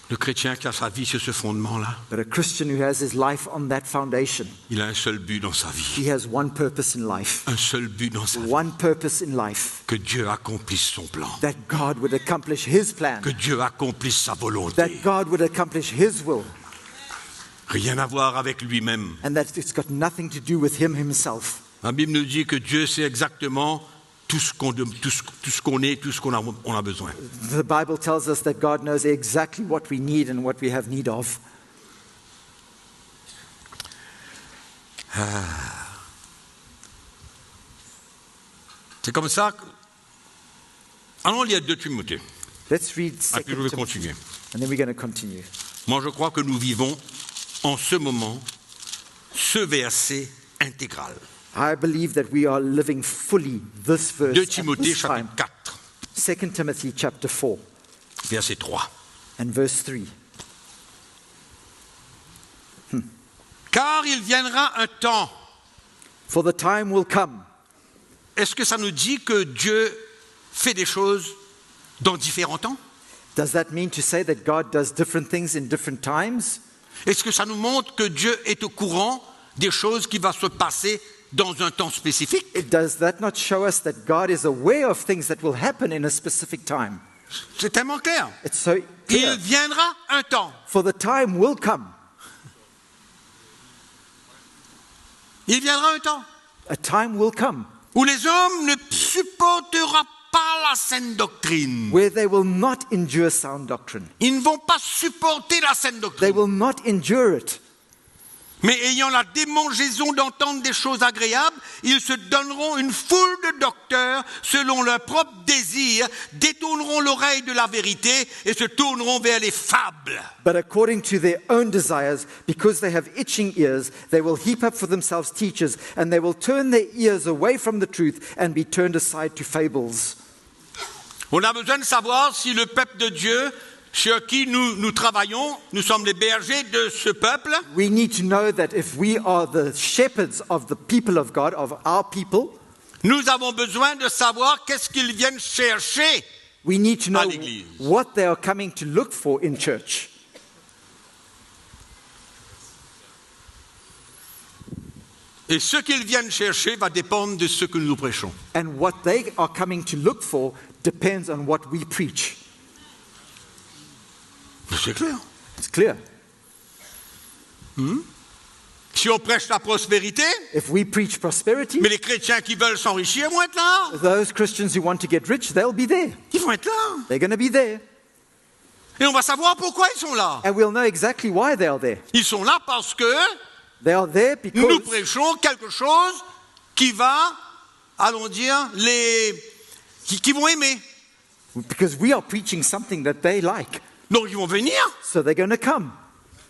Le chrétien qui a sa vie sur ce fondement-là,
But a Christian who has his life on that foundation,
il a un seul but dans sa vie.
he has one purpose in life.
Un seul but dans sa vie.
One purpose in life,
Que Dieu accomplisse son plan.
that God would accomplish his plan,
Que Dieu accomplisse sa
that
volonté.
God would accomplish his will,
Rien à voir avec lui-même.
and that it's got nothing to do with him himself.
La Bible nous dit que Dieu sait exactement tout ce qu'on est, tout ce qu'on a besoin.
The Bible tells us that God knows exactly what we need and what we have need of.
C'est comme ça. Allons lire 2 Timothée.
Let's read
Ah, puis je vais
2 Timothy,
continuer.
and then we're going to continue.
Moi, je crois que nous vivons en ce moment ce verset intégral.
I believe that we are living fully this verse
2
at
Timothée
this time.
chapitre 4,
2 Timothy chapter 4
verset 3.
and verse 3.
Car il viendra un temps
For the time will come.
Est-ce que ça nous dit que Dieu fait des choses dans différents temps?
Does that mean to say that God does different things in different times?
Est-ce que ça nous montre que Dieu est au courant des choses qui vont se passer dans un temps spécifique?
Does that not show us that God is aware of things that will happen in a specific time?
C'est tellement clair.
It's so clear.
Il viendra un temps.
For the time will come.
Il viendra un temps
A time will come
où les hommes ne supporteront pas la saine doctrine.
where they will not endure sound doctrine.
Ils ne vont pas supporter la saine
They
doctrine.
will not endure it.
Mais ayant la démangeaison d'entendre des choses agréables, ils se donneront une foule de docteurs selon leur propre désir, détourneront l'oreille de la vérité et se tourneront vers les fables.
But according to their own desires, because they have itching ears, they will heap up for themselves teachers, and they will turn their ears away from the truth and be turned aside to fables.
On a besoin de savoir si le peuple de Dieu, sur qui nous travaillons, nous sommes les bergers de ce peuple,
We need to know that if we are the shepherds of the people of God, of our people,
nous avons besoin de savoir qu'est-ce qu'ils viennent chercher.
we need to know
À l'église.
what they are coming to look for in church.
Et ce qu'ils viennent chercher va dépendre de ce que nous prêchons.
And what they are coming to look for depends on what we preach.
C'est clair.
It's clear.
Si on prêche la prospérité,
If we preach prosperity,
mais les chrétiens qui veulent s'enrichir vont être là.
those Christians who want to get rich, they'll be there.
Ils vont être là.
They're going to be there.
Et on va savoir pourquoi ils sont là.
And we'll know exactly why they are there.
Ils sont là parce que
They are there
nous
because
prêchons quelque chose qui va, allons dire, qui vont aimer.
we are preaching something that they like.
Donc ils vont venir,
So they're going to come.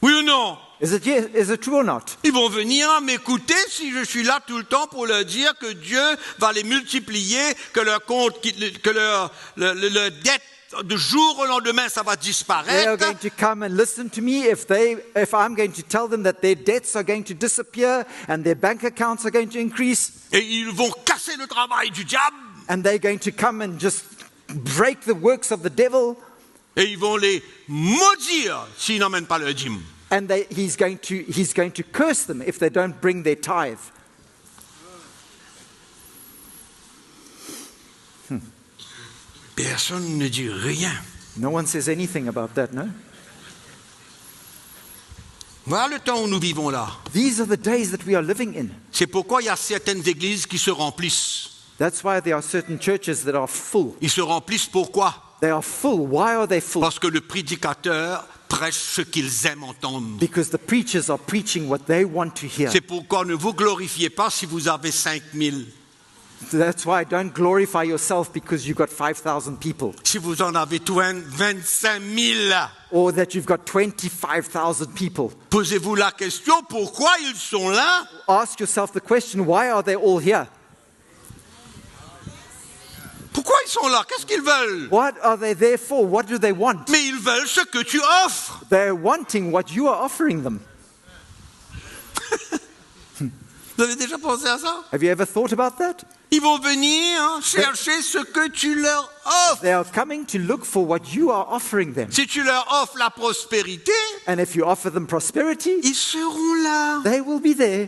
oui ou non?
Is it true or not?
Ils vont venir m'écouter si je suis là tout le temps pour leur dire que Dieu va les multiplier, que leur compte, que leur dette de jour au lendemain, ça va
They are
disparaître.
going to come and listen to me if I'm going to tell them that their debts are going to disappear and their bank accounts are going to increase,
Et ils vont casser le travail du diable.
and they're going to come and just break the works of the devil,
Et ils vont les maudire s'ils n'emmènent pas leur dîme.
and he's going to curse them if they don't bring their tithe.
Personne ne dit rien.
No one says anything about that, no?
Voilà le temps où nous vivons là.
These are the days that we are living in.
C'est pourquoi il y a certaines églises qui se remplissent.
That's why there are certain churches that are full.
Ils se remplissent pourquoi?
They are full. Why are they full?
Parce que le prédicateur prêche ce qu'ils aiment entendre.
Because the preachers are preaching what they want to hear.
C'est pourquoi ne vous glorifiez pas si vous avez 5000.
That's why don't glorify yourself because you've got 5,000 people,
Si vous en avez 25 000,
or that you've got 25,000 people.
posez-vous la question, pourquoi ils sont là?
Ask yourself the question, why are they all here?
Pourquoi ils sont là? Qu'est-ce qu'ils veulent?
What are they there for? What do they want?
Mais ils veulent ce que tu offres.
They're wanting what you are offering them.
Vous avez déjà pensé à ça?
Have you ever thought about that?
Ils vont venir chercher ce que tu leur offres.
They are coming to look for what you are offering them.
Si tu leur offres la prospérité,
And if you offer them prosperity,
ils seront là.
they will be there,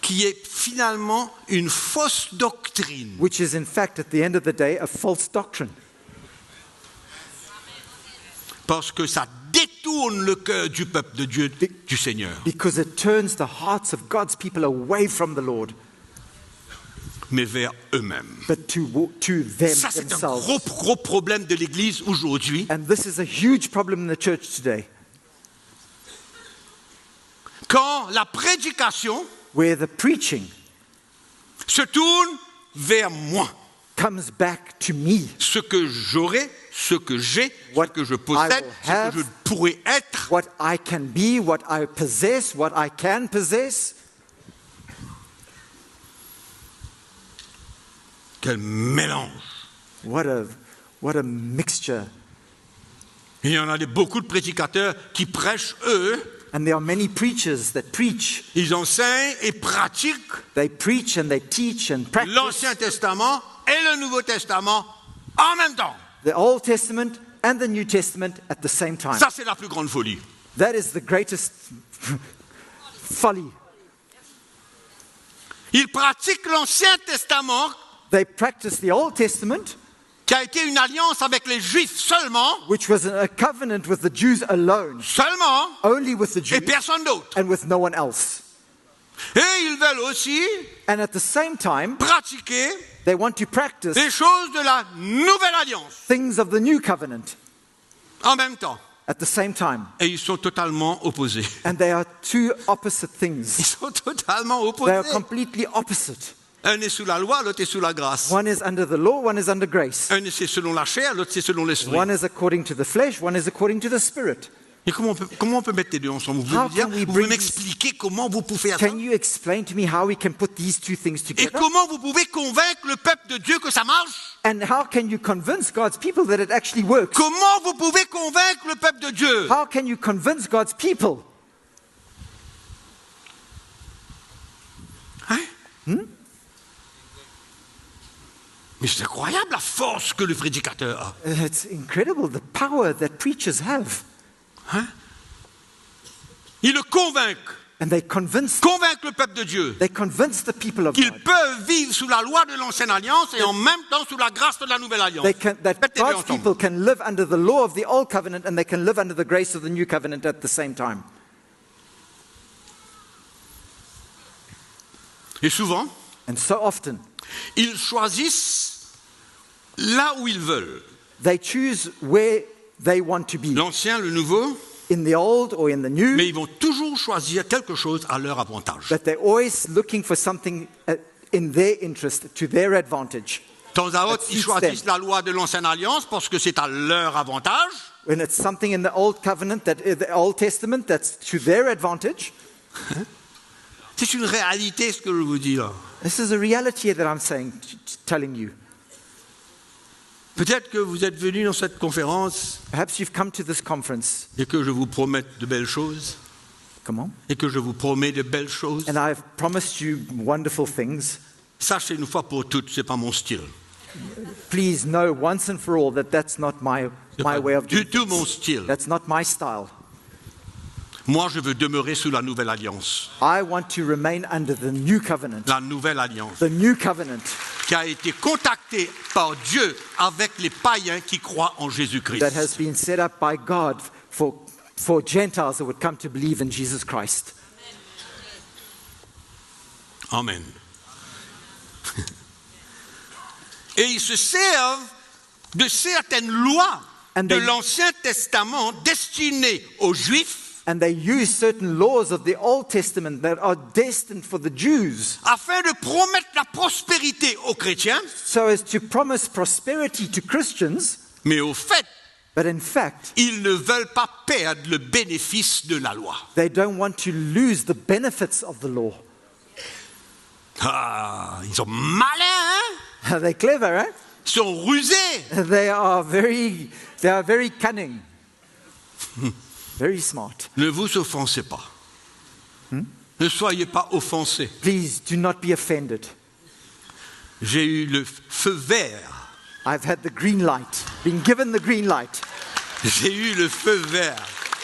Qui est finalement une fausse doctrine.
which is in fact, at the end of the day, a false doctrine.
Parce que ça détourne le cœur du peuple de Dieu, du Seigneur.
Because it turns the hearts of God's people away from the Lord,
Mais vers eux-mêmes.
but to them
Ça, c'est un
themselves.
gros problème de l'Église aujourd'hui.
And this is a huge problem in the church today,
Quand la prédication
where the preaching
se tourne vers moi.
comes back to me.
Ce que j'aurai, ce que j'ai, ce
What
que je
I
possède,
will
ce
have.
que je pourrais être.
What I can be, what I possess, what I can possess.
Quel mélange.
What a mixture.
Il y en a beaucoup de prédicateurs qui prêchent, eux,
And there are many preachers that preach.
Ils enseignent et pratiquent
They preach and they teach and practice
l'Ancien Testament et le Nouveau Testament en même temps.
the Old Testament and the New Testament at the same time.
Ça, c'est la plus grande folie.
That is the greatest folly.
Ils pratiquent l'Ancien Testament,
They practice the Old Testament,
qui a été une alliance avec les Juifs seulement,
which was a covenant with the Jews alone, only with the
et
Jews
personne d'autre.
and with no one else.
Et ils veulent aussi
And at the same time,
pratiquer
they want to practice
les choses de la Nouvelle Alliance
things of the New Covenant
en même temps.
at the same time.
Et ils sont totalement opposés.
And they are two opposite
Ils
things.
sont totalement
They
opposés.
are completely opposite.
Un est sous la loi, l'autre est sous la grâce.
One is under the law, one is under grace.
Un c'est selon la chair, l'autre c'est selon l'esprit.
One is according to the flesh, one is according to the spirit.
Et comment on peut mettre les deux ensemble? Vous
How
pouvez,
can we
vous pouvez
bring
m'expliquer comment vous pouvez faire ça?
Can you explain to me how we can put these two things
Et
together?
comment vous pouvez convaincre le peuple de Dieu que ça marche?
And how can you convince God's people that it actually works?
Comment vous pouvez convaincre le peuple de Dieu?
How can you convince God's people?
Hein? Mais c'est incroyable la force que le prédicateur a.
It's incredible the power that preachers have.
Hein? Ils le convainquent.
And they convince
Convaincre le peuple de Dieu
the people of
qu'ils
God.
peuvent vivre sous la loi de l'ancienne alliance et en même temps sous la grâce de la nouvelle alliance.
That
Mettez les deux
God's
ensemble.
people can live under the law of the old covenant and they can live under the grace of the new covenant at the same time.
Et souvent,
And so often,
ils choisissent là où ils veulent.
they choose where they want to be,
L'ancien, le nouveau,
in the old or in the new,
mais ils vont toujours choisir quelque chose à leur avantage.
but they're always looking for something in their interest, to their advantage.
De temps à autre,
That
ils
suits
choisissent
them.
la loi de l'ancienne alliance parce que c'est à leur avantage.
When it's something in the old covenant, the Old Testament, that's to their advantage.
C'est une réalité ce que je vous dis là.
This is a reality that I'm telling you.
Peut-être que vous êtes venus dans cette conférence
Perhaps you've come to this conference.
et que je vous promette de belles choses.
Come on.
Et que je vous promets de belles choses.
And I've promised you wonderful things.
Sachez une fois pour toutes, c'est pas mon style.
Please know once and for all that that's not my
C'est pas
way of
du
doing
tout mon
things.
style.
That's not my style.
Moi, je veux demeurer sous la nouvelle alliance.
I want to remain under the new covenant.
La nouvelle alliance
The new covenant
qui a été contactée par Dieu avec les païens qui croient en Jésus-Christ.
that has been set up by God for Gentiles that would come to believe in Jesus Christ.
Amen. Et ils se servent de certaines lois
And
de
they-
l'Ancien Testament destinées aux Juifs
And they use certain laws of the Old Testament that are destined for the Jews
afin de promettre la prospérité aux chrétiens,
so as to promise prosperity to Christians,
mais au fait,
but in fact,
ils ne veulent pas perdre le bénéfice de la loi.
they don't want to lose the benefits of the law.
Ah, ils sont malins, hein?
Are they clever, eh?
Ils sont rusés.
They are very cunning, very smart.
Ne vous offensez pas. Ne soyez pas offensés.
Please do not be offended.
J'ai eu le feu vert.
I've had the green light, been given the green light.
J'ai eu le feu vert.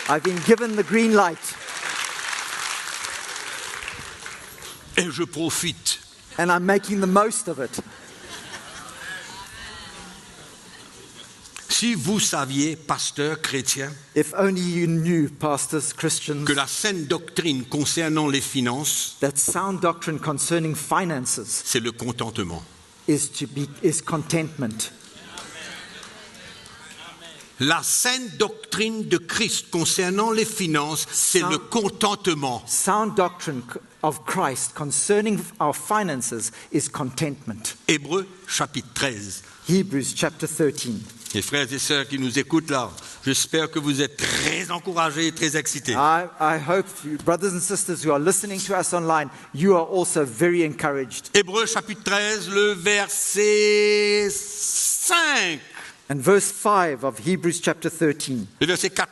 I've been given the green light,
Et je profite.
and I'm making the most of it.
Si vous saviez, pasteurs chrétiens,
If only you knew, pastors, Christians,
que la saine doctrine concernant les finances,
that sound doctrine concerning finances
c'est le contentement.
is contentment.
La saine doctrine de Christ concernant les finances, c'est le contentement.
Sound doctrine of Christ concerning our finances is contentment.
Hébreux chapitre 13.
Hebrews chapter 13.
Les frères et sœurs qui nous écoutent là, j'espère que vous êtes très encouragés et très excités.
I hope, you, brothers and sisters who are listening to us online, you are also very encouraged.
Hébreux chapitre 13, le verset 5.
And verse 5 of Hebrews chapter 13.
Le verset 4,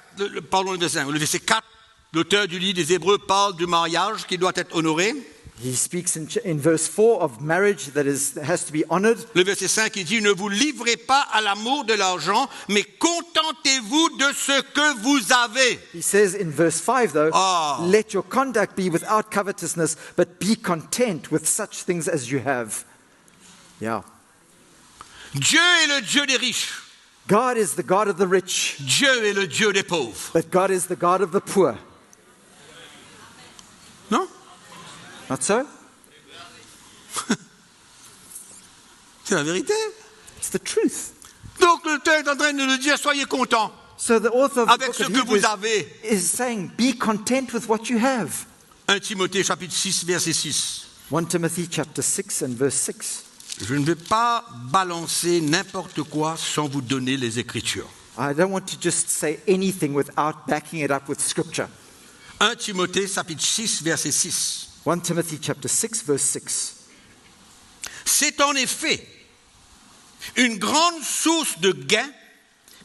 pardon, le verset 5. Le verset 4. l'auteur du livre des Hébreux parle du mariage qui doit être honoré.
He speaks in verse 4 of marriage that has to be honored.
Le verset 5, il dit, ne vous livrez pas à l'amour de l'argent, mais contentez-vous de ce que vous avez.
He says in verse 5 though, let your conduct be without covetousness, but be content with such things as you have. Yeah.
Dieu est le Dieu des riches.
God is the God of the rich.
Dieu est le Dieu des pauvres.
But God is the God of the poor.
Non?
Not so?
C'est la vérité.
It's the truth.
Donc l'auteur est en train de nous dire, soyez contents
So the author of the
avec
book
ce
of
que vous
Hebrews
avez.
is saying, be content with what you have.
1 Timothée chapitre 6, verset 6.
1 Timothy chapter 6 and verse 6.
Je ne vais pas balancer n'importe quoi sans vous donner les Écritures.
I don't want to just say anything without backing it up with scripture.
1 Timothée chapitre 6, verset 6.
1 Timothy chapter 6 verse 6.
C'est en effet une grande source de gain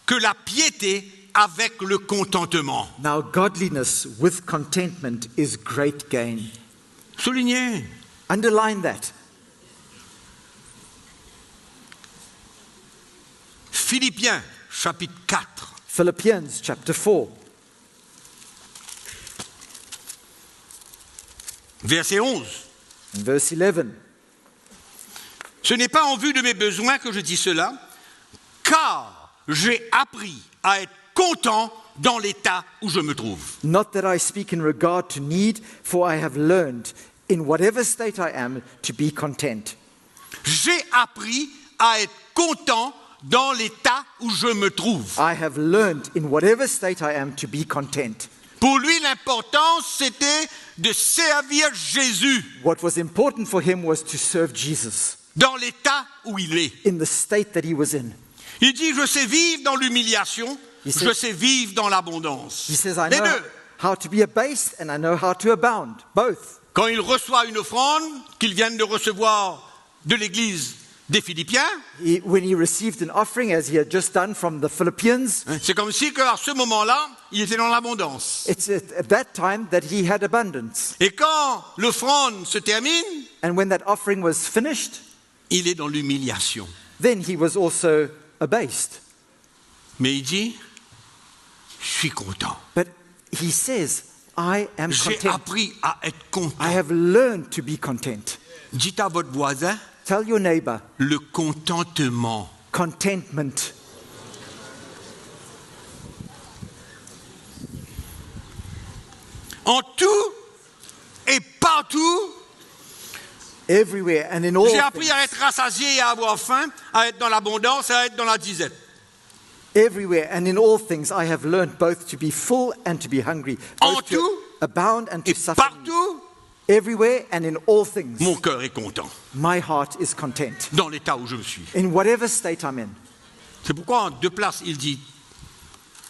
que la piété avec le contentement.
Now godliness with contentment is great gain.
Soulignez.
Underline that.
Philippiens chapitre 4.
Philippians chapter 4.
Verset 11.
And verse 11.
Ce n'est pas en vue de mes besoins que je dis cela, car j'ai appris à être content dans l'état où je me trouve.
Not that I speak in regard to need, for I have learned, in whatever state I am, to be content.
J'ai appris à être content dans l'état où je me trouve.
I have learned, in whatever state I am, to be content.
Pour lui, l'important, c'était de servir Jésus
What was important for him was to serve Jesus
dans l'état où il est.
in the state that he was in.
Il dit, je sais vivre dans l'humiliation,
Il sait-
je sais vivre dans l'abondance.
He says, I
Les
know
deux.
how to be abased and I know how to abound. Both.
Quand il reçoit une offrande qu'il vient de recevoir de l'église des Philippiens,
When he received an offering, as he had just done from the Philippians,
c'est comme si qu'à ce moment-là, il était dans l'abondance.
it's at that time that he had abundance.
Et quand l'offrande se termine,
And when that offering was finished,
il est dans l'humiliation.
then he was also abased.
Mais il dit, je suis content.
But he says, I am
J'ai
content.
appris à être
I
content.
have learned to be content.
Dites à votre voisin,
Tell your neighbor,
le contentement.
contentment.
En tout et partout,
Everywhere and in all
j'ai appris
things.
à être rassasié et à avoir faim, à être dans l'abondance et à être dans la disette.
Everywhere and in all things I have learned both to be full and to be hungry,
En
both to
tout
abound and to
Et
suffer.
partout,
Everywhere and in all things,
mon cœur est content
my heart is content.
dans l'état où je me suis.
In whatever state I'm in.
C'est pourquoi en deux places, il dit,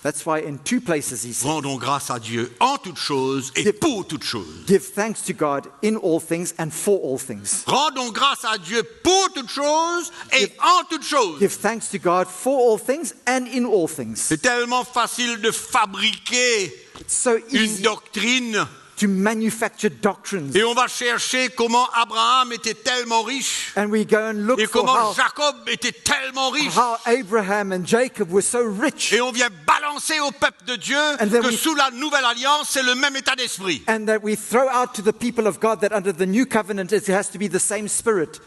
That's why in two places he says,
rendons grâce à Dieu en toutes choses et pour toutes choses.
give thanks to God in all things and for all things.
Rendons grâce à Dieu pour toutes choses et en toutes choses.
Give thanks to God for all things and in all things.
C'est tellement facile de fabriquer
It's so
une
easy
doctrine
to manufacture doctrines.
et on va chercher comment Abraham était tellement riche
And we go and look
et
for
comment Jacob était tellement riche.
how Abraham and Jacob were so rich.
Et on vient balancer au peuple de Dieu
And then
que
we-
sous la nouvelle alliance, c'est le même état d'esprit.
And that we throw out to the people of God that under the new covenant it has to be the same spirit.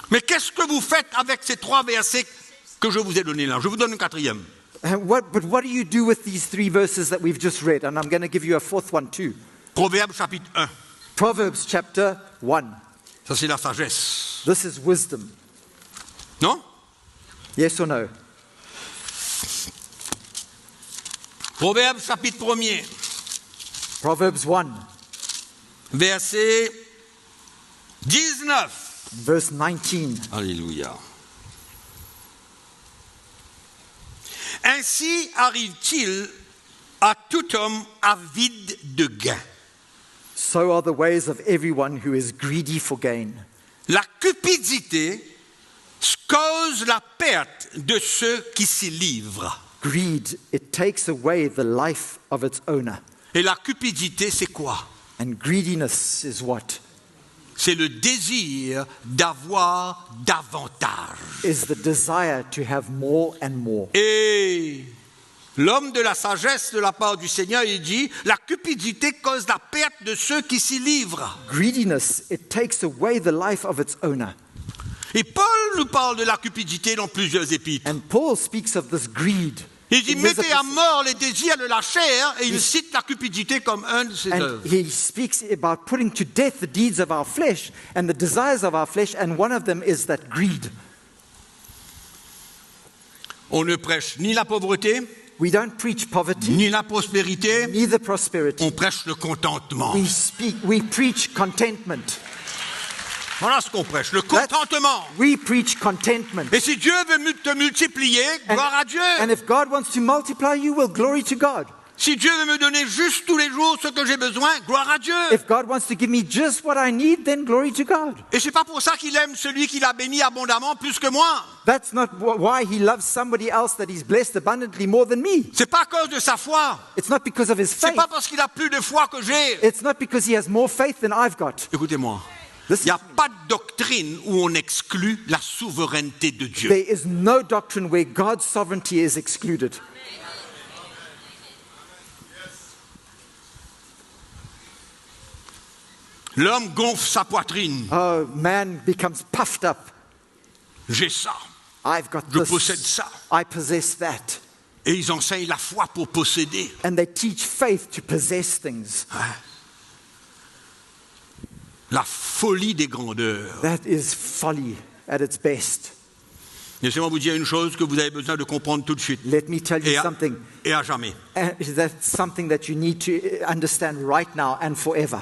Mais qu'est-ce que vous faites avec ces trois versets que je vous ai donnés là? Je vous donne un quatrième.
But what do you do with these three verses that we've just read? And I'm going to give you a fourth one too.
Proverbe chapitre 1.
Proverbs chapter 1.
Ça, c'est la sagesse.
This is wisdom.
Non?
Yes or no?
Proverbe chapitre 1er,
Proverbs 1,
verset 19.
verse 19.
Alléluia. Ainsi arrive-t-il à tout homme avide de gain.
So are the ways of everyone who is greedy for gain.
La cupidité cause la perte de ceux qui s'y livrent.
Greed, it takes away the life of its owner.
Et la cupidité, c'est quoi?
And greediness is what?
C'est le désir d'avoir davantage.
Is the desire to have more and more.
Et l'homme de la sagesse de la part du Seigneur, il dit, la cupidité cause la perte de ceux qui s'y livrent.
Greediness, it takes away the life of its owner.
Et Paul nous parle de la cupidité dans plusieurs épîtres.
And Paul speaks of this greed.
Il dit,
in his
mettez à
epistles.
mort les désirs de la chair, et il cite la cupidité comme un de ses
And
œuvres.
he speaks about putting to death the deeds of our flesh and the desires of our flesh, and one of them is that greed.
On ne prêche ni la pauvreté,
We don't preach poverty,
ni la prospérité,
neither prosperity.
on prêche le contentement.
We preach contentment.
Voilà ce qu'on prêche, le contentement.
We preach contentment.
Et si Dieu veut te multiplier, gloire à Dieu.
And if God wants to multiply you, well, glory to God.
Si Dieu veut me donner juste tous les jours ce que j'ai besoin, gloire à Dieu.
If God wants to give me just what I need, then glory to God.
Et c'est pas pour ça qu'il aime celui qui l'a béni abondamment plus que moi.
That's not why he loves somebody else that he's blessed abundantly more than me.
C'est pas à cause de sa foi.
It's not because of his
C'est
faith.
pas parce qu'il a plus de foi que j'ai.
It's not because he has more faith than I've got.
Écoutez-moi.
Listen
Il n'y a
to me.
pas de doctrine où on exclut la souveraineté de Dieu.
There is no doctrine where God's sovereignty is excluded.
L'homme gonfle sa poitrine.
Oh, man becomes puffed up.
J'ai ça.
I've got
Je possède
this.
ça.
I possess that.
Et ils enseignent la foi pour posséder.
And they teach faith to possess things.
La folie des grandeurs.
That is folly at its best.
Laissez-moi vous dire une chose que vous avez besoin de comprendre tout de suite.
Let me tell you
Et
something.
à jamais.
And that's something that you need to understand right now and forever.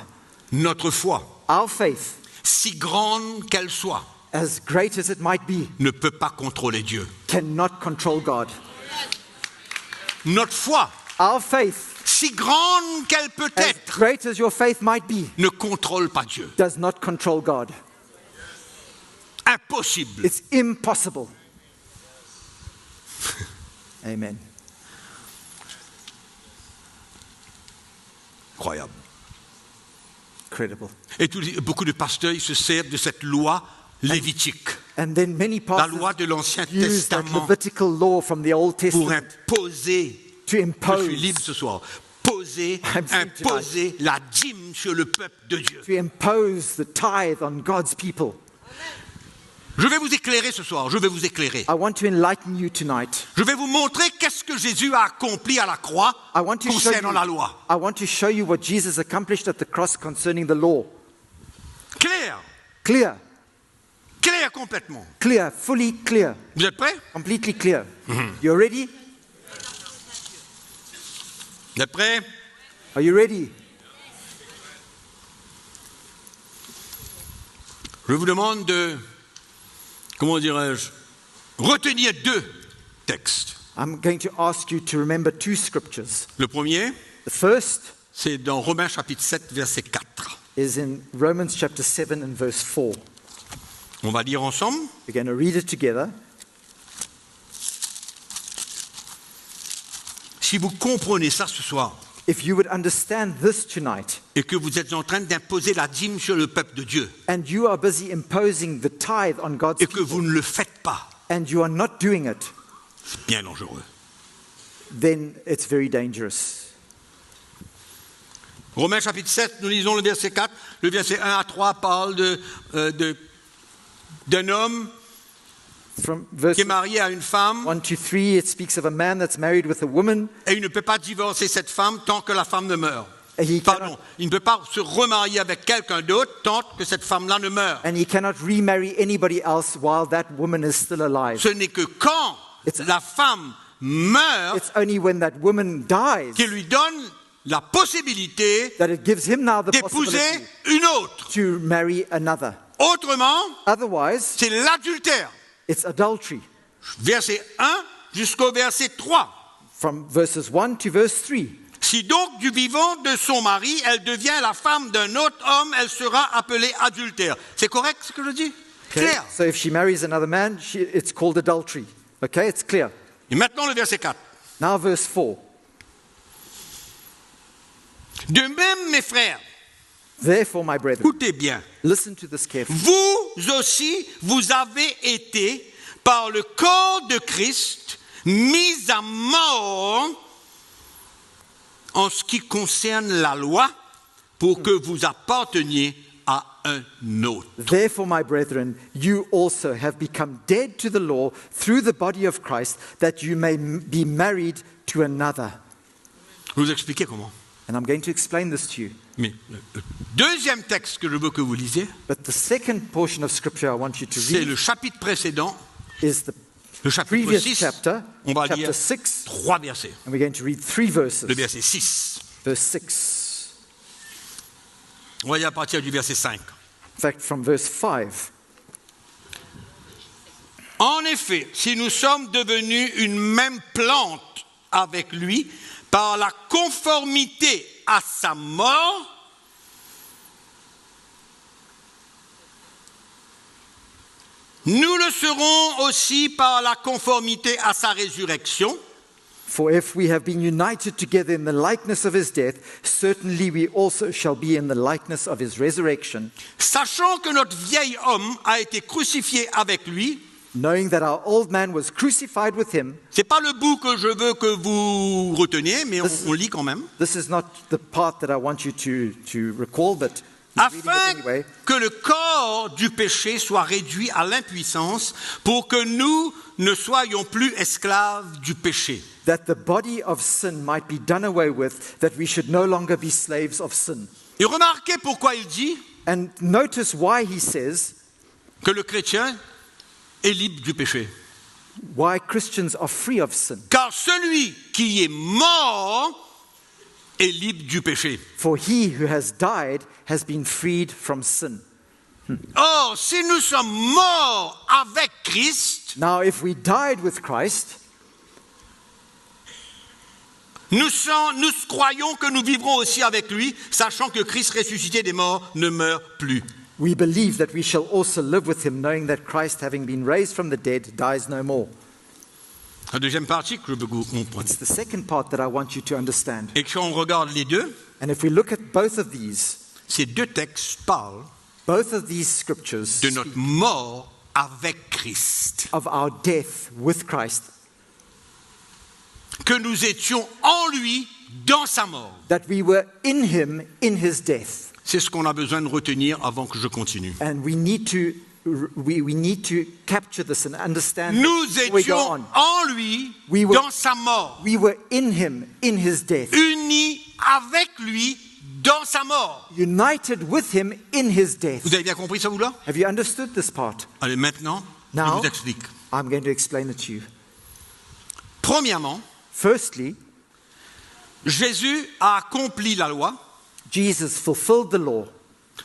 Notre foi,
Our faith,
si grande qu'elle soit,
as great as it might be,
ne peut pas contrôler Dieu.
cannot control God.
Notre foi,
Our faith,
si grande qu'elle peut
as
être,
great as your faith might be,
ne contrôle pas Dieu.
does not control God.
Impossible.
It's impossible. Amen.
Incroyable.
Incredible.
Et beaucoup de pasteurs, ils se servent de cette loi lévitique,
And then many
la
pastors
loi de l'Ancien
use that
Testament,
Levitical law from the Old
pour
Testament
imposer,
to
je
impose,
suis libre ce soir, imposer la dîme sur le peuple de Dieu.
to impose the tithe on God's people.
Je vais vous éclairer ce soir, je vais vous éclairer.
I want to enlighten you tonight.
Je vais vous montrer qu'est-ce que Jésus a accompli à la croix
I want to show
concernant la
you,
loi.
I want to show you what Jesus accomplished at the cross concerning the law.
Clair,
Clear,
clair complètement.
clear, fully clear,
Vous êtes prêts?
completely clear. You ready?
Vous êtes prêts?
Are you ready?
Je vous demande de, comment dirais-je, retenir deux textes.
I'm going to ask you to remember two scriptures.
Le premier,
The first
c'est dans Romains chapitre 7, verset 4.
is in Romans chapter 7 and verse 4.
On va lire ensemble.
We're going to read it together.
Si vous comprenez ça ce soir,
If you would understand this tonight,
et que vous êtes en train d'imposer la dîme sur le peuple de Dieu,
and you are busy imposing the tithe on God's
et que
people,
vous ne le faites pas,
and you are not doing it,
c'est bien dangereux.
then it's very dangerous.
Romains chapitre 7, nous lisons le verset 4. Le verset 1 à 3 parle d'un homme
From verse
qui est marié à une femme
1 to 3, it speaks of a man that's married with a woman.
et il ne peut pas divorcer cette femme tant que la femme ne meurt.
And he
Pardon, il ne peut pas se remarier avec quelqu'un d'autre tant que cette femme-là ne meurt.
And he cannot remarry anybody else while that woman is still alive.
Ce n'est que quand la femme meurt
It's only when that woman dies
qu'il lui donne la possibilité
that it gives him now the
d'épouser
possibility
une autre.
to marry another.
Autrement,
Otherwise,
c'est l'adultère.
it's adultery.
Verset 1 jusqu'au verset 3.
From verses 1 to verse 3.
Si donc du vivant de son mari, elle devient la femme d'un autre homme, elle sera appelée adultère. C'est correct ce que je dis?
Okay?
Clair.
So if she marries another man, it's called adultery. Okay, it's clear.
Et maintenant le verset 4.
Now verse 4.
De même, mes frères,
Therefore, my brethren,
écoutez bien,
listen to this carefully.
vous aussi, vous avez été, par le corps de Christ, mis à mort en ce qui concerne la loi, pour que vous apparteniez à un autre.
Therefore, my brethren, you also have become dead to the law through the body of Christ, that you may be married to another.
Je vais vous expliquer comment.
And I'm going to explain this to you.
Mais le deuxième texte que je veux que vous lisiez,
But the second portion of scripture I want you to
c'est
read
le chapitre précédent,
is the
le chapitre
previous
6.
chapter,
On va lire
chapter 6,
3 versets.
and we're going to read 3 verses.
Le verset 6.
Verse 6.
On va lire à partir du verset 5.
In fact, from verse 5.
En effet, si nous sommes devenus une même plante avec lui par la conformité à sa mort, nous le serons aussi par la conformité à sa résurrection.
For if we have been united together in the likeness of his death, certainly we also shall be in the likeness of his resurrection,
Sachant que notre vieil homme a été crucifié avec lui,
knowing that our old man was crucified with him.
c'est pas le bout que je veux que vous reteniez, mais on lit quand même.
This is not the part that I want you to recall, but he's reading it
Afin
anyway.
que le corps du péché soit réduit à l'impuissance, pour que nous ne soyons plus esclaves du péché.
That the body of sin might be done away with, that we should no longer be slaves of sin.
Et remarquez pourquoi il dit
And notice why he says,
que le chrétien est libre du péché.
why Christians are free of sin.
Car celui qui est mort est libre du péché.
For he who has died has been freed from sin.
Or, si nous sommes morts avec Christ,
Now, if we died with Christ,
nous croyons que nous vivrons aussi avec lui, sachant que Christ ressuscité des morts ne meurt plus.
we believe that we shall also live with him, knowing that Christ, having been raised from the dead, dies no more.
La deuxième partie que je veux que vous compreniez.
It's the second part that I want you to understand.
Et quand on regarde les deux,
And if we look at both of these,
ces deux textes parlent
both of these scriptures
de
speak
notre mort avec Christ.
of our death with Christ,
Que nous étions en lui dans sa mort.
that we were in him in his death.
C'est ce qu'on a besoin de retenir avant que je continue.
And we need to capture this and understand
Nous
this before we go
étions
on.
en lui
We were-
dans sa mort.
We were in him in his death,
Unis avec lui dans sa mort.
united with him in his death.
Vous avez bien compris ça, vous là?
Have you understood this part?
Allez, maintenant, je
Now,
vous explique.
I'm going to explain it to you.
Premièrement,
Firstly,
Jésus a accompli la loi
Jesus fulfilled the law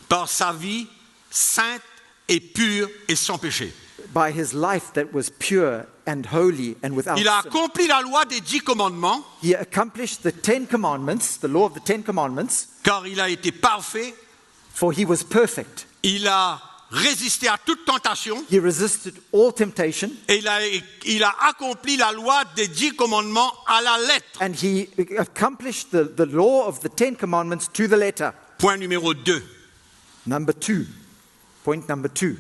par sa vie sainte et pure et sans péché.
by his life that was pure and holy and without
Il a
sin.
accompli la loi des 10 commandements
He accomplished the 10 commandments, the law of the 10 commandments,
car il a été parfait,
for he was perfect.
il a résisté à toute tentation
He resisted all temptation,
et il a accompli la loi des 10 commandements à la lettre.
and he accomplished the law of the 10 commandments to the letter.
Point numéro 2.
Number 2. Point number 2.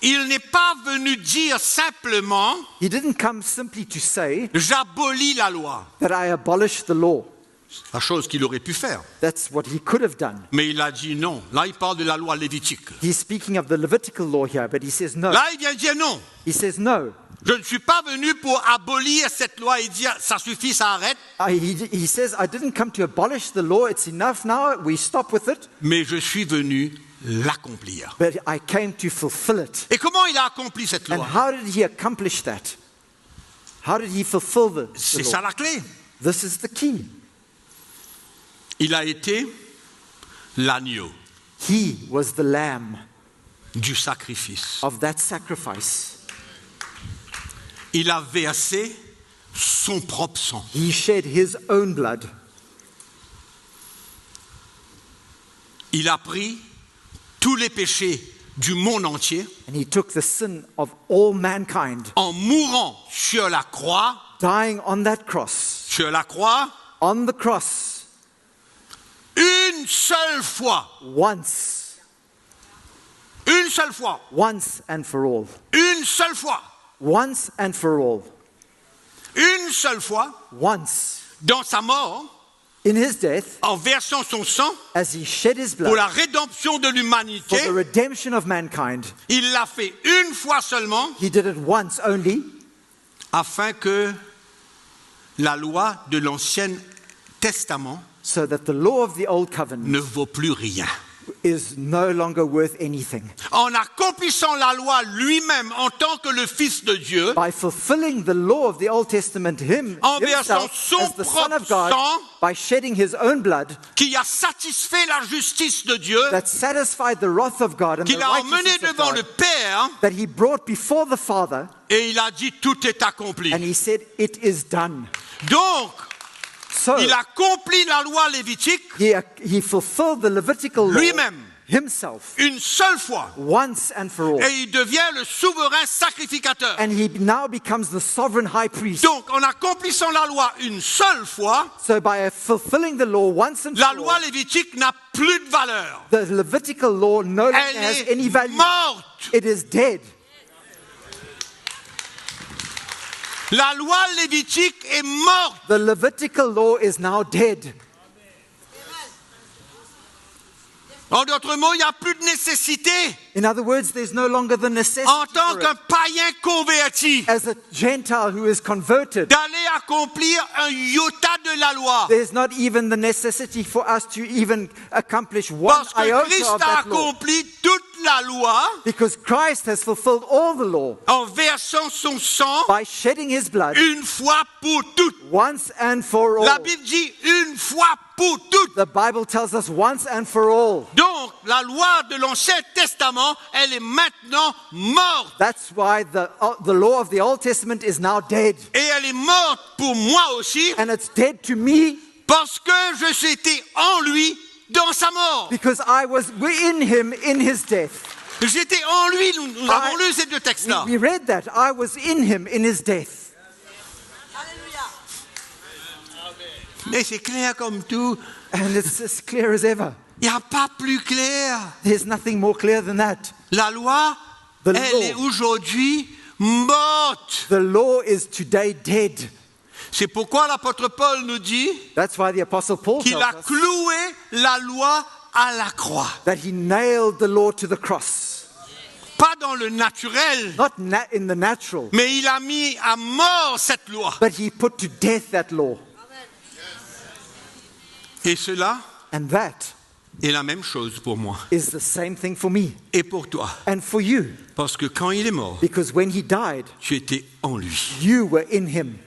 Il n'est pas venu dire simplement
He didn't come simply to say
j'abolis la loi,
that I abolish the law.
la chose qu'il aurait pu faire.
That's what he could have done.
Mais il a dit non. Là, il parle de la loi lévitique.
He's speaking of the Levitical law here, but he says no.
Là, il vient dire non.
He says no.
Je ne suis pas venu pour abolir cette loi et dire ça suffit, ça arrête,
He says, I didn't come to abolish the law. It's enough now. We stop with it.
mais je suis venu l'accomplir.
But I came to fulfill it.
Et comment il a accompli cette
And
loi?
how did he accomplish that? How did he fulfill the
C'est
law?
ça la clé.
This is the key.
Il a été l'agneau
He was the lamb
du sacrifice.
of that sacrifice.
Il a versé son propre sang.
He shed his own blood.
Il a pris tous les péchés du monde entier
And he took the sin of all mankind,
en mourant sur la croix.
dying on that cross.
Sur la croix,
On the cross,
une seule fois.
once.
Une seule fois.
Once and for all.
Une seule fois.
Once and for all.
Une seule fois.
Once.
Dans sa mort,
In his death,
en versant son sang
as he shed his
pour
blood
la rédemption de
for
l'humanité,
the redemption of mankind,
il l'a fait une fois seulement,
he did it once only,
afin que la loi de l'Ancien Testament
so that the law of the old covenant
ne vaut plus rien.
is no longer worth anything.
En accomplissant la loi lui-même en tant que le Fils de Dieu,
By fulfilling the law of the Old Testament,
En versant
himself
son
as the Son of
propre
God,
sang,
by shedding his own blood
qui a satisfait la justice de Dieu,
that satisfied the wrath of God and the
qu'il a emmené
righteousness of
devant le
God,
Père,
that he brought before the Father,
et il a dit tout est accompli.
and he said, it is done.
Donc,
So
il accomplit la loi lévitique
he fulfilled the Levitical law
lui-même,
himself
une seule fois,
once and for all.
et il devient le souverain sacrificateur.
And he now becomes the sovereign high priest.
Donc, en accomplissant la loi une seule fois,
So by fulfilling the law once and
la
for
loi
all,
lévitique n'a plus de valeur.
the Levitical law no longer
Elle
has
est
any value.
morte.
It is dead.
La loi lévitique est morte.
The Levitical law is now dead.
En d'autres mots, il n'y a plus de nécessité
In other words, there's no longer the necessity
en tant
for
qu'un
it,
païen converti
as a Gentile who is converted.
d'aller accomplir un iota de la loi.
There's not even the necessity for us to even accomplish one
Parce que
iota
Christ
of
a
that law.
accompli toute la loi
Because Christ has fulfilled all the law
en versant son sang
by shedding his blood
une fois pour toutes.
once and for all.
La Bible dit une fois pour toutes.
The Bible tells us once and for all.
Donc, la loi de l'Ancien Testament, elle est maintenant morte.
That's why the law of the Old Testament is now dead.
Et elle est morte pour moi aussi,
And it's dead to me
parce que je j'étais en lui dans sa mort.
because I was in him in his death.
J'étais en lui, nous avons lu ces deux textes-là.
We read that. I was in him in his death.
Mais c'est clair comme tout.
And it's as clear as ever.
Il n'y a pas plus clair.
There's nothing more clear than that.
La loi,
The
elle
law.
est aujourd'hui morte.
The law is today dead.
C'est pourquoi l'apôtre Paul nous dit
That's why the Apostle Paul
qu'il
tells
a
us
cloué la loi à la croix.
that he nailed the law to the cross.
Pas dans le naturel,
Not in the natural,
mais il a mis à mort cette loi.
but he put to death that law.
Et cela
And that
est la même chose pour moi
is the same thing for me
et pour toi.
and for you.
Parce que quand il est mort,
Because when he died,
tu étais en lui.
you were in him.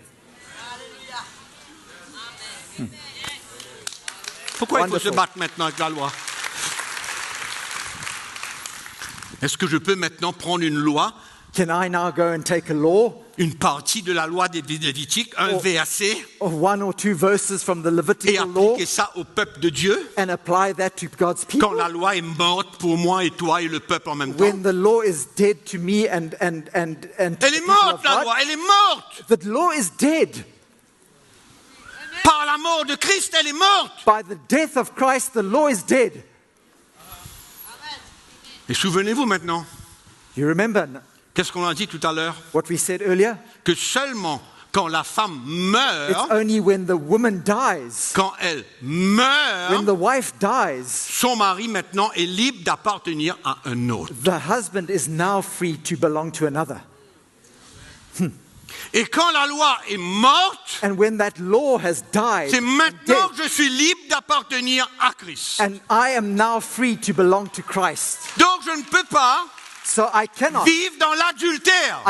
Pourquoi il faut
Wonderful.
se battre maintenant avec la loi? Est-ce que je peux maintenant prendre une loi,
Can I now go and take a law
une partie de la loi des Lévitiques, un verset,
of one or two verses from the
et
Levitical law
appliquer ça au peuple de Dieu
and apply that to God's
quand
people?
la loi est morte pour moi et toi et le peuple en même temps?
When the law is dead to me and to
Elle
the
est
people
morte,
of
la
God,
loi, elle est morte.
the law is dead.
Par la mort de Christ, elle est morte.
By the death of Christ, the law is dead.
Et souvenez-vous maintenant,
You remember
qu'est-ce qu'on a dit tout à l'heure?
what we said earlier?
Que seulement quand la femme
It's
meurt,
only when the woman dies,
quand elle
when
meurt,
the wife dies,
son mari maintenant est libre d'appartenir à un autre.
the husband is now free to belong to another.
Et quand la loi est morte,
And when that law has died,
c'est
and
maintenant
dead,
que je suis libre d'appartenir à Christ.
and I am now free to belong to Christ.
Donc je ne peux pas
So I cannot
vivre dans l'adultère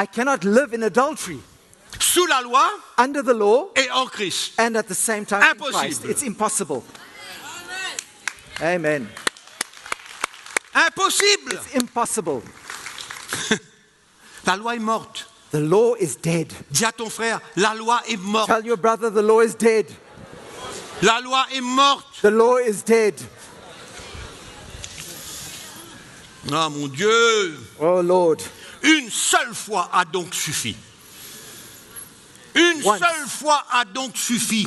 live in adultery
sous la loi
under the law
et en Christ.
and at the same time in
Impossible.
Christ. It's impossible. Amen.
Impossible.
Impossible.
La loi est morte.
The law is dead.
Dis à ton frère, la loi est morte.
Tell your brother the law is dead.
La loi est morte.
The law is dead.
Ah mon Dieu.
Oh Lord.
Une seule fois a donc suffi. Une
Once.
seule fois a donc suffi.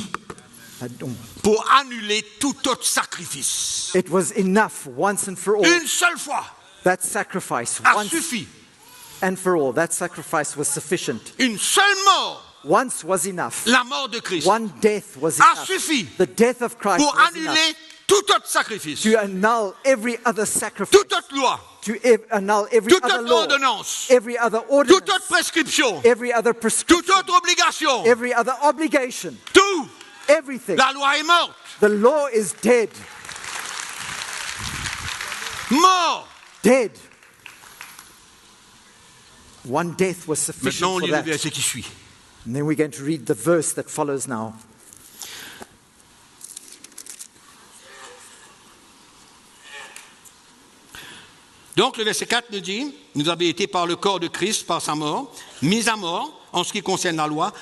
pour annuler tout autre sacrifice.
It was enough once and for all.
Une seule fois
That sacrifice,
a
once
suffi.
and for all, that sacrifice was sufficient.
Une seule mort,
Once was enough.
la mort de Christ,
One death was
a
enough.
suffi
The death of Christ
pour
was
annuler
enough
tout autre sacrifice,
to annul every other sacrifice,
toute autre loi,
to annul every
toute
other
autre
law,
ordonnance,
every other
toute
ordinance,
autre prescription,
every other
toute
prescription,
autre obligation.
every other obligation,
Tout.
everything.
La loi est morte.
The law is dead.
Mort.
Dead. One death was sufficient
Maintenant, on
for
lit le
that.
verset qui suit.
And then we're going to read the verse that follows now.
Donc le verset 4 nous dit, nous avons été par le corps de Christ, par sa mort, mis à mort en ce qui concerne la loi,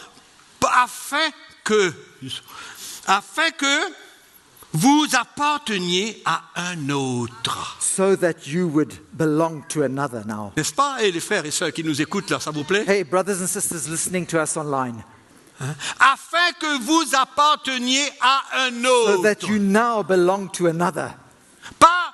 afin que vous apparteniez à un autre.
So that you would belong to another now.
N'est-ce pas? Et les frères et sœurs qui nous écoutent là, ça vous plaît?
Hey, brothers and sisters listening to us online.
Afin que vous apparteniez à un
So that
autre.
you now belong to another.
Pas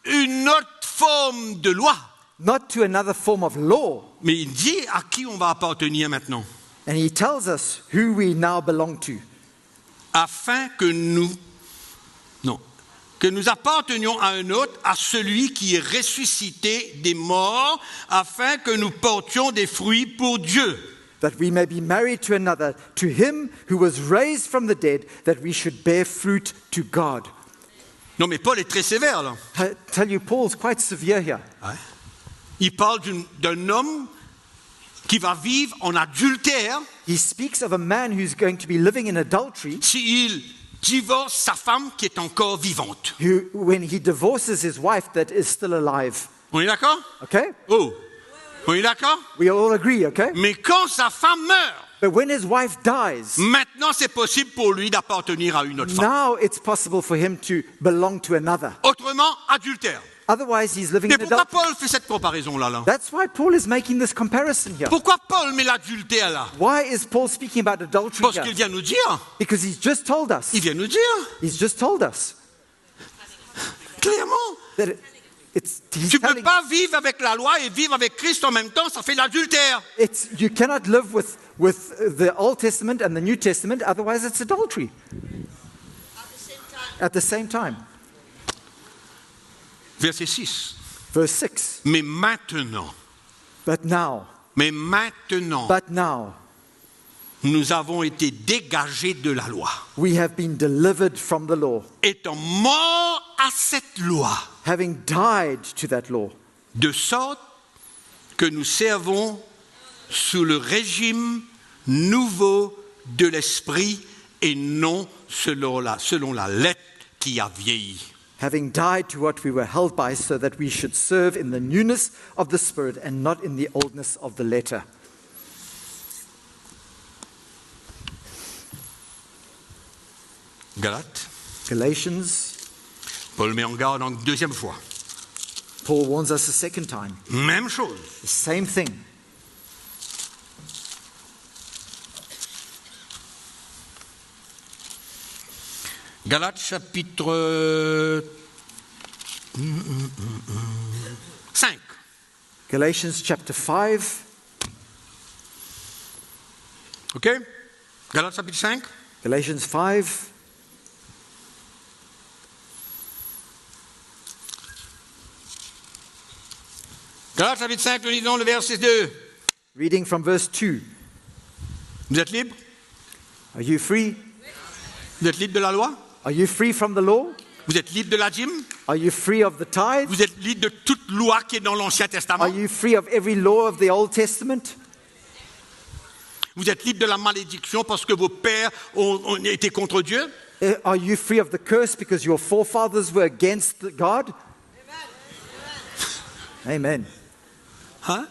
une autre forme de loi.
Not to another form of law.
Mais il dit à qui on va appartenir maintenant.
And he tells us who we now belong to.
Afin que nous appartenions à un autre, à celui qui est ressuscité des morts, afin que nous portions des fruits pour Dieu.
That we may be married to another, to him who was raised from the dead, that we should bear fruit to God.
Non, mais Paul est très sévère là.
I tell you, Paul's quite severe here.
Il parle d'un homme qui va vivre en adultère
He speaks of a man who's going to be living in adultery,
s'il divorce sa femme qui est encore vivante.
who, when he divorces his wife that is still alive.
On est d'accord?
Okay?
Oh, on est d'accord?
We all agree, okay?
Mais quand sa femme meurt,
But when his wife dies,
maintenant c'est possible pour lui d'appartenir à une autre femme.
now it's possible for him to belong to another.
Autrement, adultère.
Otherwise, he's living
Mais
in
pourquoi
adultery.
Paul fait cette comparaison-là?
That's why Paul is making this comparison here.
Pourquoi Paul met l'adultère là?
Why is Paul speaking about adultery
Parce
here?
qu'il vient nous dire.
Because he's just told us.
Il vient nous dire
He's just told us
clairement.
that he's
Tu ne peux
telling
pas vivre avec la loi et vivre avec Christ en même temps, ça fait l'adultère.
you cannot live with the Old Testament and the New Testament, otherwise it's adultery. At the same time.
Verset 6.
Verse 6.
Mais maintenant,
But now,
nous avons été dégagés de la loi.
we have been delivered from the law,
Étant morts à cette loi,
having died to that law,
de sorte que nous servons sous le régime nouveau de l'esprit et non selon la lettre qui a vieilli.
having died to what we were held by, so that we should serve in the newness of the Spirit and not in the oldness of the letter.
Galates,
Galatians,
Paul met en garde une deuxième fois.
Paul warns us a second time.
Même chose.
The same thing.
Galates chapitre 5.
Galatians chapter 5.
OK? Galates chapitre 5.
Galatians 5.
Galates chapitre 5, nous lisons le verset 2.
Reading from verse 2.
Vous êtes libre?
Are you free?
Vous êtes libre de la loi?
Are you free from the law?
Vous êtes libre de la dîme?
Are you free of the tithe?
Vous êtes libre de toute loi qui est dans l'Ancien Testament?
Are you free of every law of the Old Testament?
Vous êtes libre de la malédiction parce que vos pères ont été contre Dieu?
Are you free of the curse because your forefathers were against God? Amen.
Hein?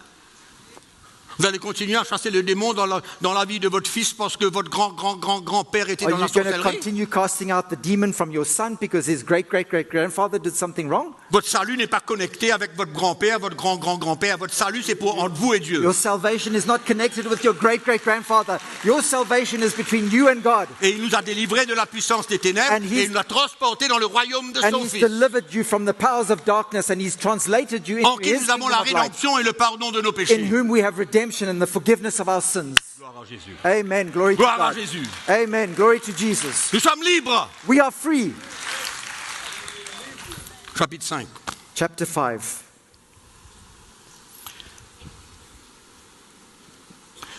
Vous allez continuer à chasser le démon dans la vie de votre fils parce que votre grand-grand-grand-grand-père était
Are
dans
you
la
going to
sorcellerie?
continue casting out the demon from your son because his great-great-great-grandfather did something wrong?
Votre salut n'est pas connecté avec votre grand-père, votre grand-grand-grand-père. Votre salut, c'est pour entre vous et Dieu.
Your salvation is not connected with your great-great-grandfather. Your salvation is between you and God.
Et il nous a délivrés de la puissance des ténèbres
And
et il nous a transportés dans le royaume de
And
son
he's
Fils.
delivered you from the powers of darkness and he's translated you
En
into
qui
his
nous avons
kingdom
la
of light,
rédemption et le pardon de nos
in
péchés.
whom we have redemption and the forgiveness of our sins.
Gloire à Jésus.
Amen. Glory to
Gloire à
God.
Jésus.
Amen. Glory to Jesus.
Nous sommes libres.
We are free.
Chapitre 5.
Chapter 5.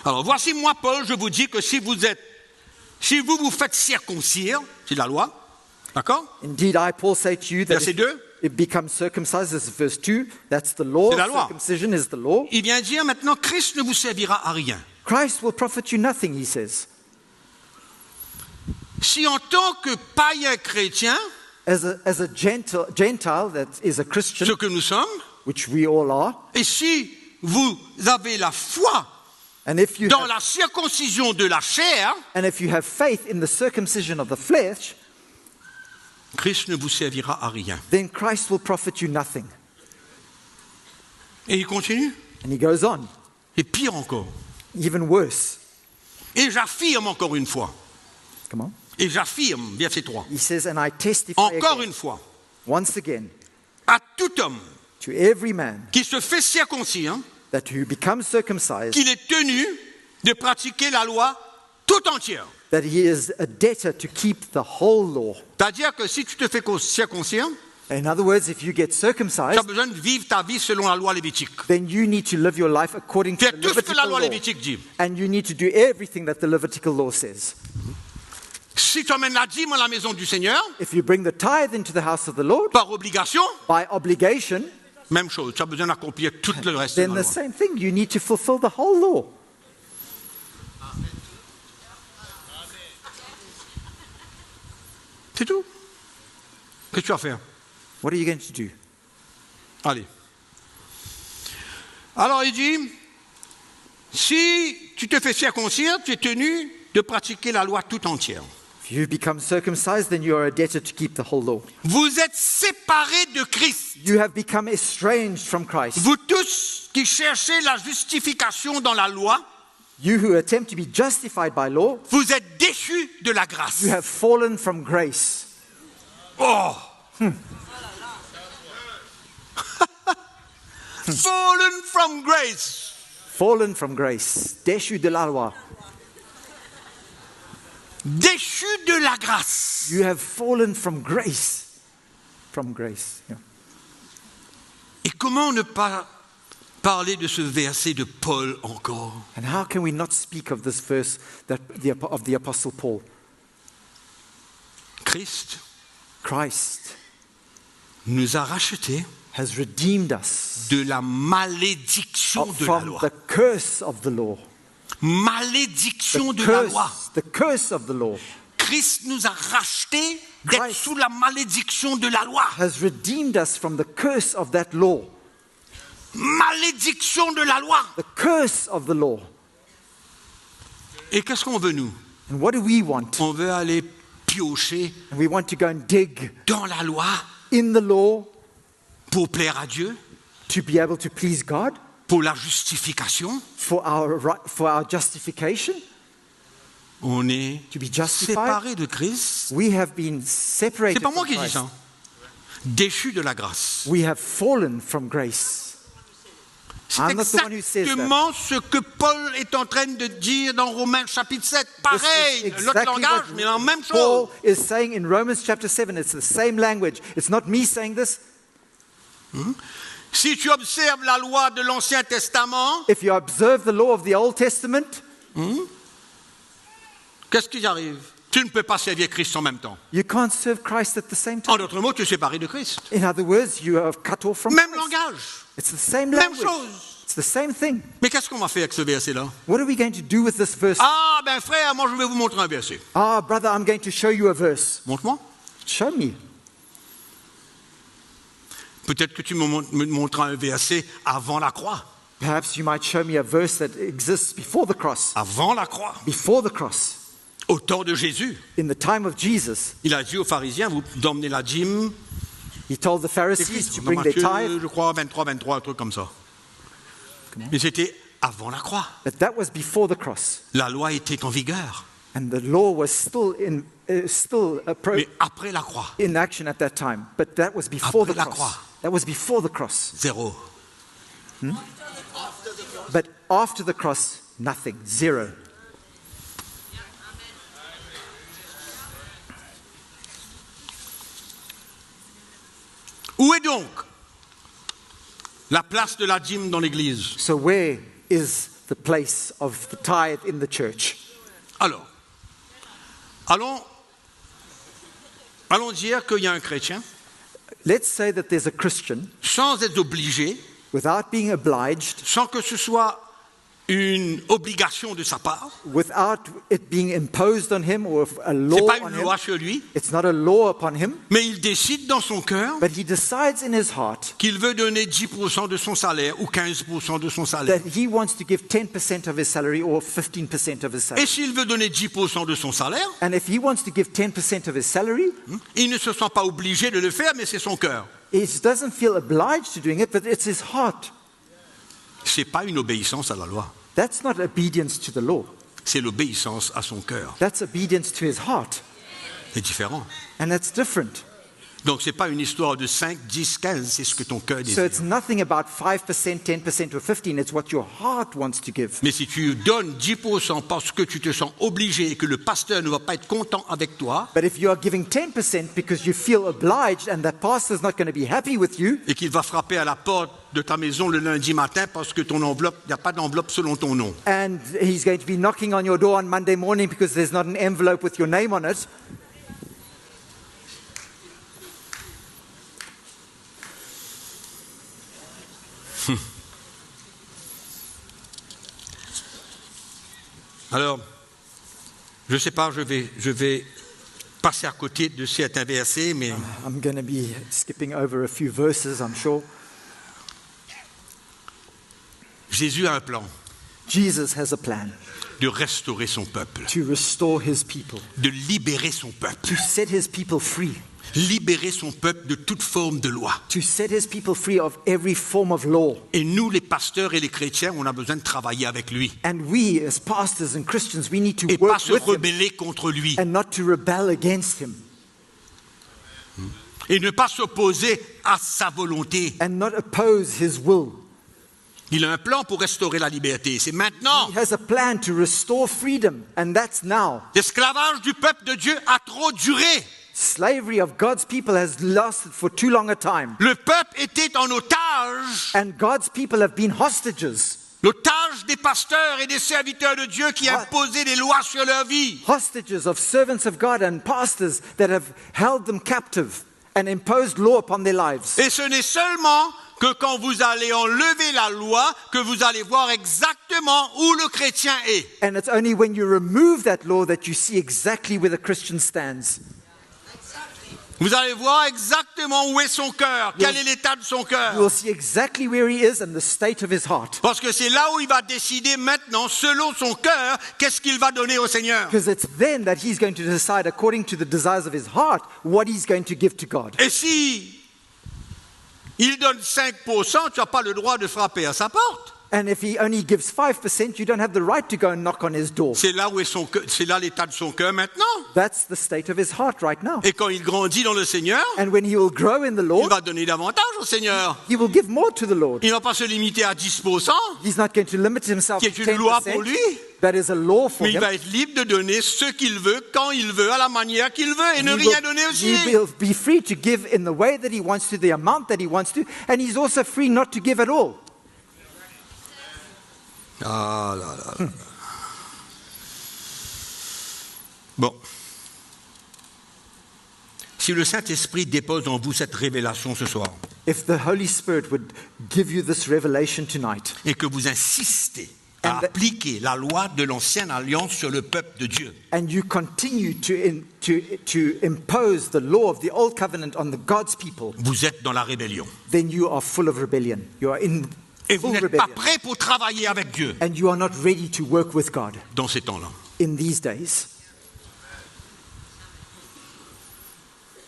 Alors, voici moi, Paul, je vous dis que si vous vous faites circoncire, c'est la loi, d'accord?
Indeed, I, Paul, say to you that
Verset
if
2.
it becomes circumcised, this is verse 2, that's the law.
C'est la loi.
Circumcision is the law.
Il vient dire maintenant, Christ ne vous servira à rien.
Christ will profit you nothing, he says.
Si en tant que païen chrétien,
As a Gentile that is a Christian,
ce que nous sommes,
which we all are,
et si vous avez la foi
and if you
dans
have,
la circoncision de la chair,
and if you have faith in the circumcision of the flesh,
Christ ne vous servira à rien.
then Christ will profit you nothing.
Et il continue,
And he goes on,
et pire encore.
even worse.
Et j'affirme encore une fois,
Come on.
et j'affirme, verset 3,
He says, and I testify
encore
again,
une fois,
once again,
à tout homme
to every man
qui se fait circoncire,
that who becomes circumcised,
qu'il est tenu de pratiquer la loi tout entière.
that he is a debtor to keep the whole law.
C'est-à-dire que si tu te fais circoncire,
In other words, if you get
tu
circumcised,
as besoin de vivre ta vie selon la loi lévitique.
then you need to live your life according to
Fais
the
tout ce que la
Levitical
loi
law.
lévitique dit.
And you need to do everything that the Levitical law says.
Si tu amènes la dîme à la maison du Seigneur,
If you bring the tithe into the house of the Lord,
par obligation,
by obligation,
même chose, tu as besoin d'accomplir tout le reste de
then
la
the
loi.
same thing. You need to fulfill the whole law.
C'est tout. Qu'est-ce que tu vas faire?
What are you going to do?
Allez. Alors il dit, si tu te fais circoncire, tu es tenu de pratiquer la loi tout entière.
If you become circumcised, then you are a debtor to keep the whole law.
Vous êtes séparés de Christ.
You have become estranged from Christ.
Vous tous qui cherchez la justification dans la loi,
You who attempt to be justified by law,
vous êtes déchus de la grâce.
you have fallen from grace.
Oh! Fallen from grace.
Fallen from grace. Déchu de la loi.
Déchus de la grâce.
You have fallen from grace. From grace. Yeah.
Et comment ne pas parler de ce verset de Paul encore?
And how can we not speak of this verse of the Apostle Paul?
Christ
Christ
nous a rachetés
has redeemed us
de la malédiction de la
from
loi.
the curse of the law.
Malédiction de la loi.
The curse of the law
Christ nous a rachetés d'être
Christ
sous la malédiction de la loi.
has redeemed us from the curse of that law.
Malédiction de la loi.
The curse of the law.
Et qu'est-ce qu'on veut, nous?
And what do we want?
On veut aller piocher
And we want to go and dig
dans la loi
in the law
pour plaire à Dieu,
to be able to please God,
pour la justification.
for our justification.
On est
To be justified.
séparés de Christ.
We have been separated
C'est pas moi
from
qui dis
Christ.
ça. Déchus de la grâce.
We have fallen from grace.
C'est
I'm not the one who says that.
exactement ce que Paul est en train de dire dans Romains chapitre 7.
This
Pareil,
is
l'autre
exactly
langage, mais la même
what Paul
chose.
is saying in Romans chapter 7. It's the same language. It's not me saying this.
Si tu observes la loi de l'Ancien Testament,
If you observe the law of the Old Testament,
qu'est-ce qui arrive? Tu ne peux pas servir Christ en même temps.
you can't serve Christ at the same
En
time.
d'autres mots, tu es séparé de Christ.
In other words, you are cut off from
Même
Christ.
langage,
It's the same
même
language.
chose.
It's the same thing.
Mais qu'est-ce qu'on va faire avec ce verset-là?
What are we going to do with this verse?
Ah, ben frère, moi je vais vous montrer un verset.
Ah, brother, I'm going to show you a verse.
Montre-moi.
Show me.
Peut-être que tu me montreras un verset avant la croix.
Perhaps you might show me a verse that exists before the cross.
Avant la croix,
Before the cross.
au temps de Jésus.
In the time of Jesus,
Il a dit aux pharisiens, vous d'emmener la dîme.
he told the
C'est
Pharisees
écrit
to
dans
bring their
Matthieu,
tithe.
je crois, 23, un truc comme ça. Mais c'était avant la croix.
But that was before the cross.
La loi était en vigueur.
And the law was still
Mais après la croix,
in action at that time. But that was before
Après
the
la
cross.
croix.
That was before the cross.
zéro.
But after the cross, nothing. Zero.
Où est donc la place de la dîme dans l'Église?
So where is the place of the tithe in the church?
Alors, allons dire qu'il y a un chrétien,
Let's say that there's a Christian,
sans être obligé,
without being obliged,
sans que ce soit une obligation de sa part.
without it being imposed on him or a
Ce
law
n'est pas
on
une
him.
loi sur lui,
It's not a law upon him,
mais il décide dans son cœur
but he decides in his heart
qu'il veut donner 10% de son salaire ou 15% de son salaire.
that he wants to give 10% of his salary or 15% of his
Et
salary.
s'il veut donner 10% de son salaire,
And if he wants to give 10% of his salary,
il ne se sent pas obligé de le faire, mais c'est son cœur.
he doesn't feel obliged to doing it, but it's his heart.
Ce n'est pas une obéissance à la loi,
That's not obedience to the law.
c'est l'obéissance à son cœur.
That's obedience to his heart.
C'est différent.
And that's different.
Donc ce n'est pas une histoire de 5, 10, 15, c'est ce que ton cœur
So
désire.
it's nothing about 5%, 10%, or 15%. It's what your heart wants to give.
Mais si tu donnes 10% parce que tu te sens obligé et que le pasteur ne va pas être content avec toi
But if you are giving 10% because you feel obliged and that pastor's not going to be happy with you,
et qu'il va frapper à la porte de ta maison le lundi matin parce que ton enveloppe, il n'y a pas d'enveloppe selon ton nom.
and he's going to be knocking on your door on Monday morning because there's not an envelope with your name on it,
Alors, je ne sais pas, je vais passer à côté de certains versets, mais
I'm going to be skipping over a few verses, I'm sure.
Jésus a un plan
Jesus has a plan
de restaurer son peuple,
to restore his people,
de libérer son peuple,
to set his people free,
libérer son peuple de toute forme de loi.
to set his people free of every form of law.
Et nous, les pasteurs et les chrétiens, on a besoin de travailler avec lui
And we, as pastors and Christians, we need to
et pas
work
se
with him
rebeller contre lui
and not to rebel against him
et ne pas s'opposer à sa volonté.
and not oppose his will.
Il a un plan pour restaurer la liberté, c'est maintenant.
He has a plan to restore freedom, and that's now.
L'esclavage du peuple de Dieu a trop duré.
Slavery of God's people has lasted for too long a time,
Le peuple était en otage,
and God's people have been hostages.
l'otage des pasteurs et des serviteurs de Dieu qui imposaient des lois sur leur vie.
Hostages of servants of God and pastors that have held them captive and imposed law upon their lives.
Et ce n'est seulement que quand vous allez enlever la loi que vous allez voir exactement où le chrétien est.
And it's only when you remove that law that you see exactly where the Christian stands.
Vous allez voir exactement où est son cœur, quel est l'état de son
You
cœur.
will see exactly where he is and the state of his heart.
Parce que c'est là où il va décider maintenant, selon son cœur, qu'est-ce qu'il va donner au Seigneur.
Because it's then that he's going to decide, according to the desires of his heart, what he's going to give to God.
Et si il donne 5%, tu n'as pas le droit de frapper à sa porte.
And if he only gives 5%, you don't have the right to go and knock on his door.
C'est là où est son cœur, c'est là l'état de son cœur maintenant.
That's the state of his heart right now.
Et quand il grandit dans le Seigneur,
And when he will grow in the
il
Lord,
va donner davantage au Seigneur.
he will give more to the Lord.
Il ne va pas se limiter à 10%,
He's not going to limit himself
qui
to
est une loi pour
10%.
lui,
That is a law for
mais il
him.
va être libre de donner ce qu'il veut, quand il veut, à la manière qu'il veut, et ne
He
rien donner aussi.
he will be free to give in the way that he wants to, the amount that he wants to, and he's also free not to give at all.
Ah là là là. Bon. Si le Saint-Esprit dépose en vous cette révélation ce soir,
If the Holy Spirit would give you this revelation tonight,
et que vous insistez à
And the-
appliquer la loi de l'ancienne alliance sur le peuple de Dieu,
and you continue to impose the law of the old covenant on the God's people,
vous êtes dans la rébellion.
then you are full of rebellion. You are in
Et vous
full
n'êtes pas
rebellion.
prêt pour travailler avec Dieu
And you are not ready to work with God
dans ces temps-là.
in these days.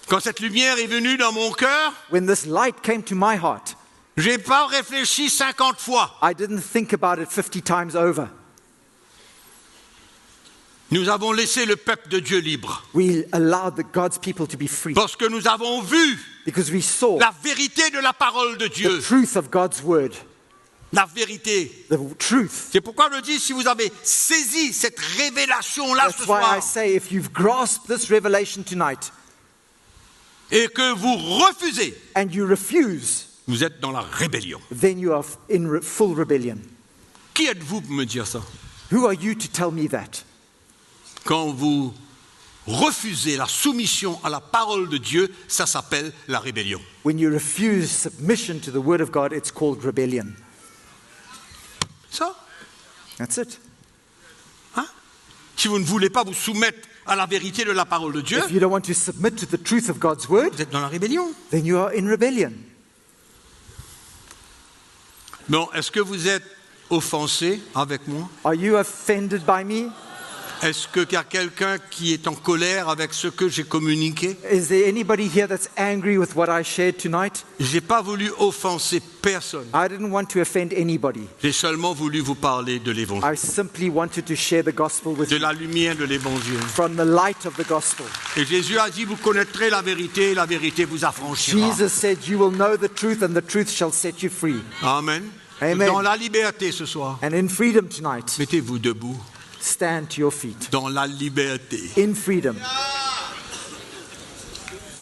Quand cette lumière est venue dans mon cœur,
When this light came to my heart,
je n'ai pas réfléchi 50 fois.
I didn't think about it 50 times over.
Nous avons laissé le peuple de Dieu libre.
We allowed God's people to be free
Parce que nous avons vu
because we saw
la vérité de la parole de Dieu.
the truth of God's word.
La vérité.
The truth.
C'est pourquoi je dis, si vous avez saisi cette révélation-là ce
That's why I
soir,
say if you've grasped this revelation tonight
et que vous refusez,
and you refuse,
vous êtes dans la rébellion.
then you are in full rebellion.
Qui êtes-vous pour me dire ça?
Who are you to tell me that?
Quand vous refusez la soumission à la parole de Dieu, ça s'appelle la rébellion.
When you refuse submission to the word of God, it's called rebellion.
Ça,
That's it.
hein? Si vous ne voulez pas vous soumettre à la vérité de la parole de Dieu,
If you don't want to submit to the truth of God's word,
vous êtes dans la rébellion.
then you are in rebellion.
Bon, est-ce que vous êtes offensé avec moi?
Are you offended by me?
Est-ce qu'il y a quelqu'un qui est en colère avec ce que j'ai communiqué?
Is there anybody here that's angry with what I shared tonight?
Je n'ai pas voulu offenser personne.
I didn't want to offend anybody.
J'ai seulement voulu vous parler de l'évangile,
I simply wanted to share the gospel with
de
you
la lumière de l'évangile.
from the light of the gospel.
Et Jésus a dit, vous connaîtrez la vérité vous affranchira.
Jesus said, you will know the truth and the truth shall set you free.
Amen.
Amen.
Dans la liberté ce soir.
And in freedom tonight,
Mettez-vous debout.
stand to your feet.
Dans la liberté.
In freedom.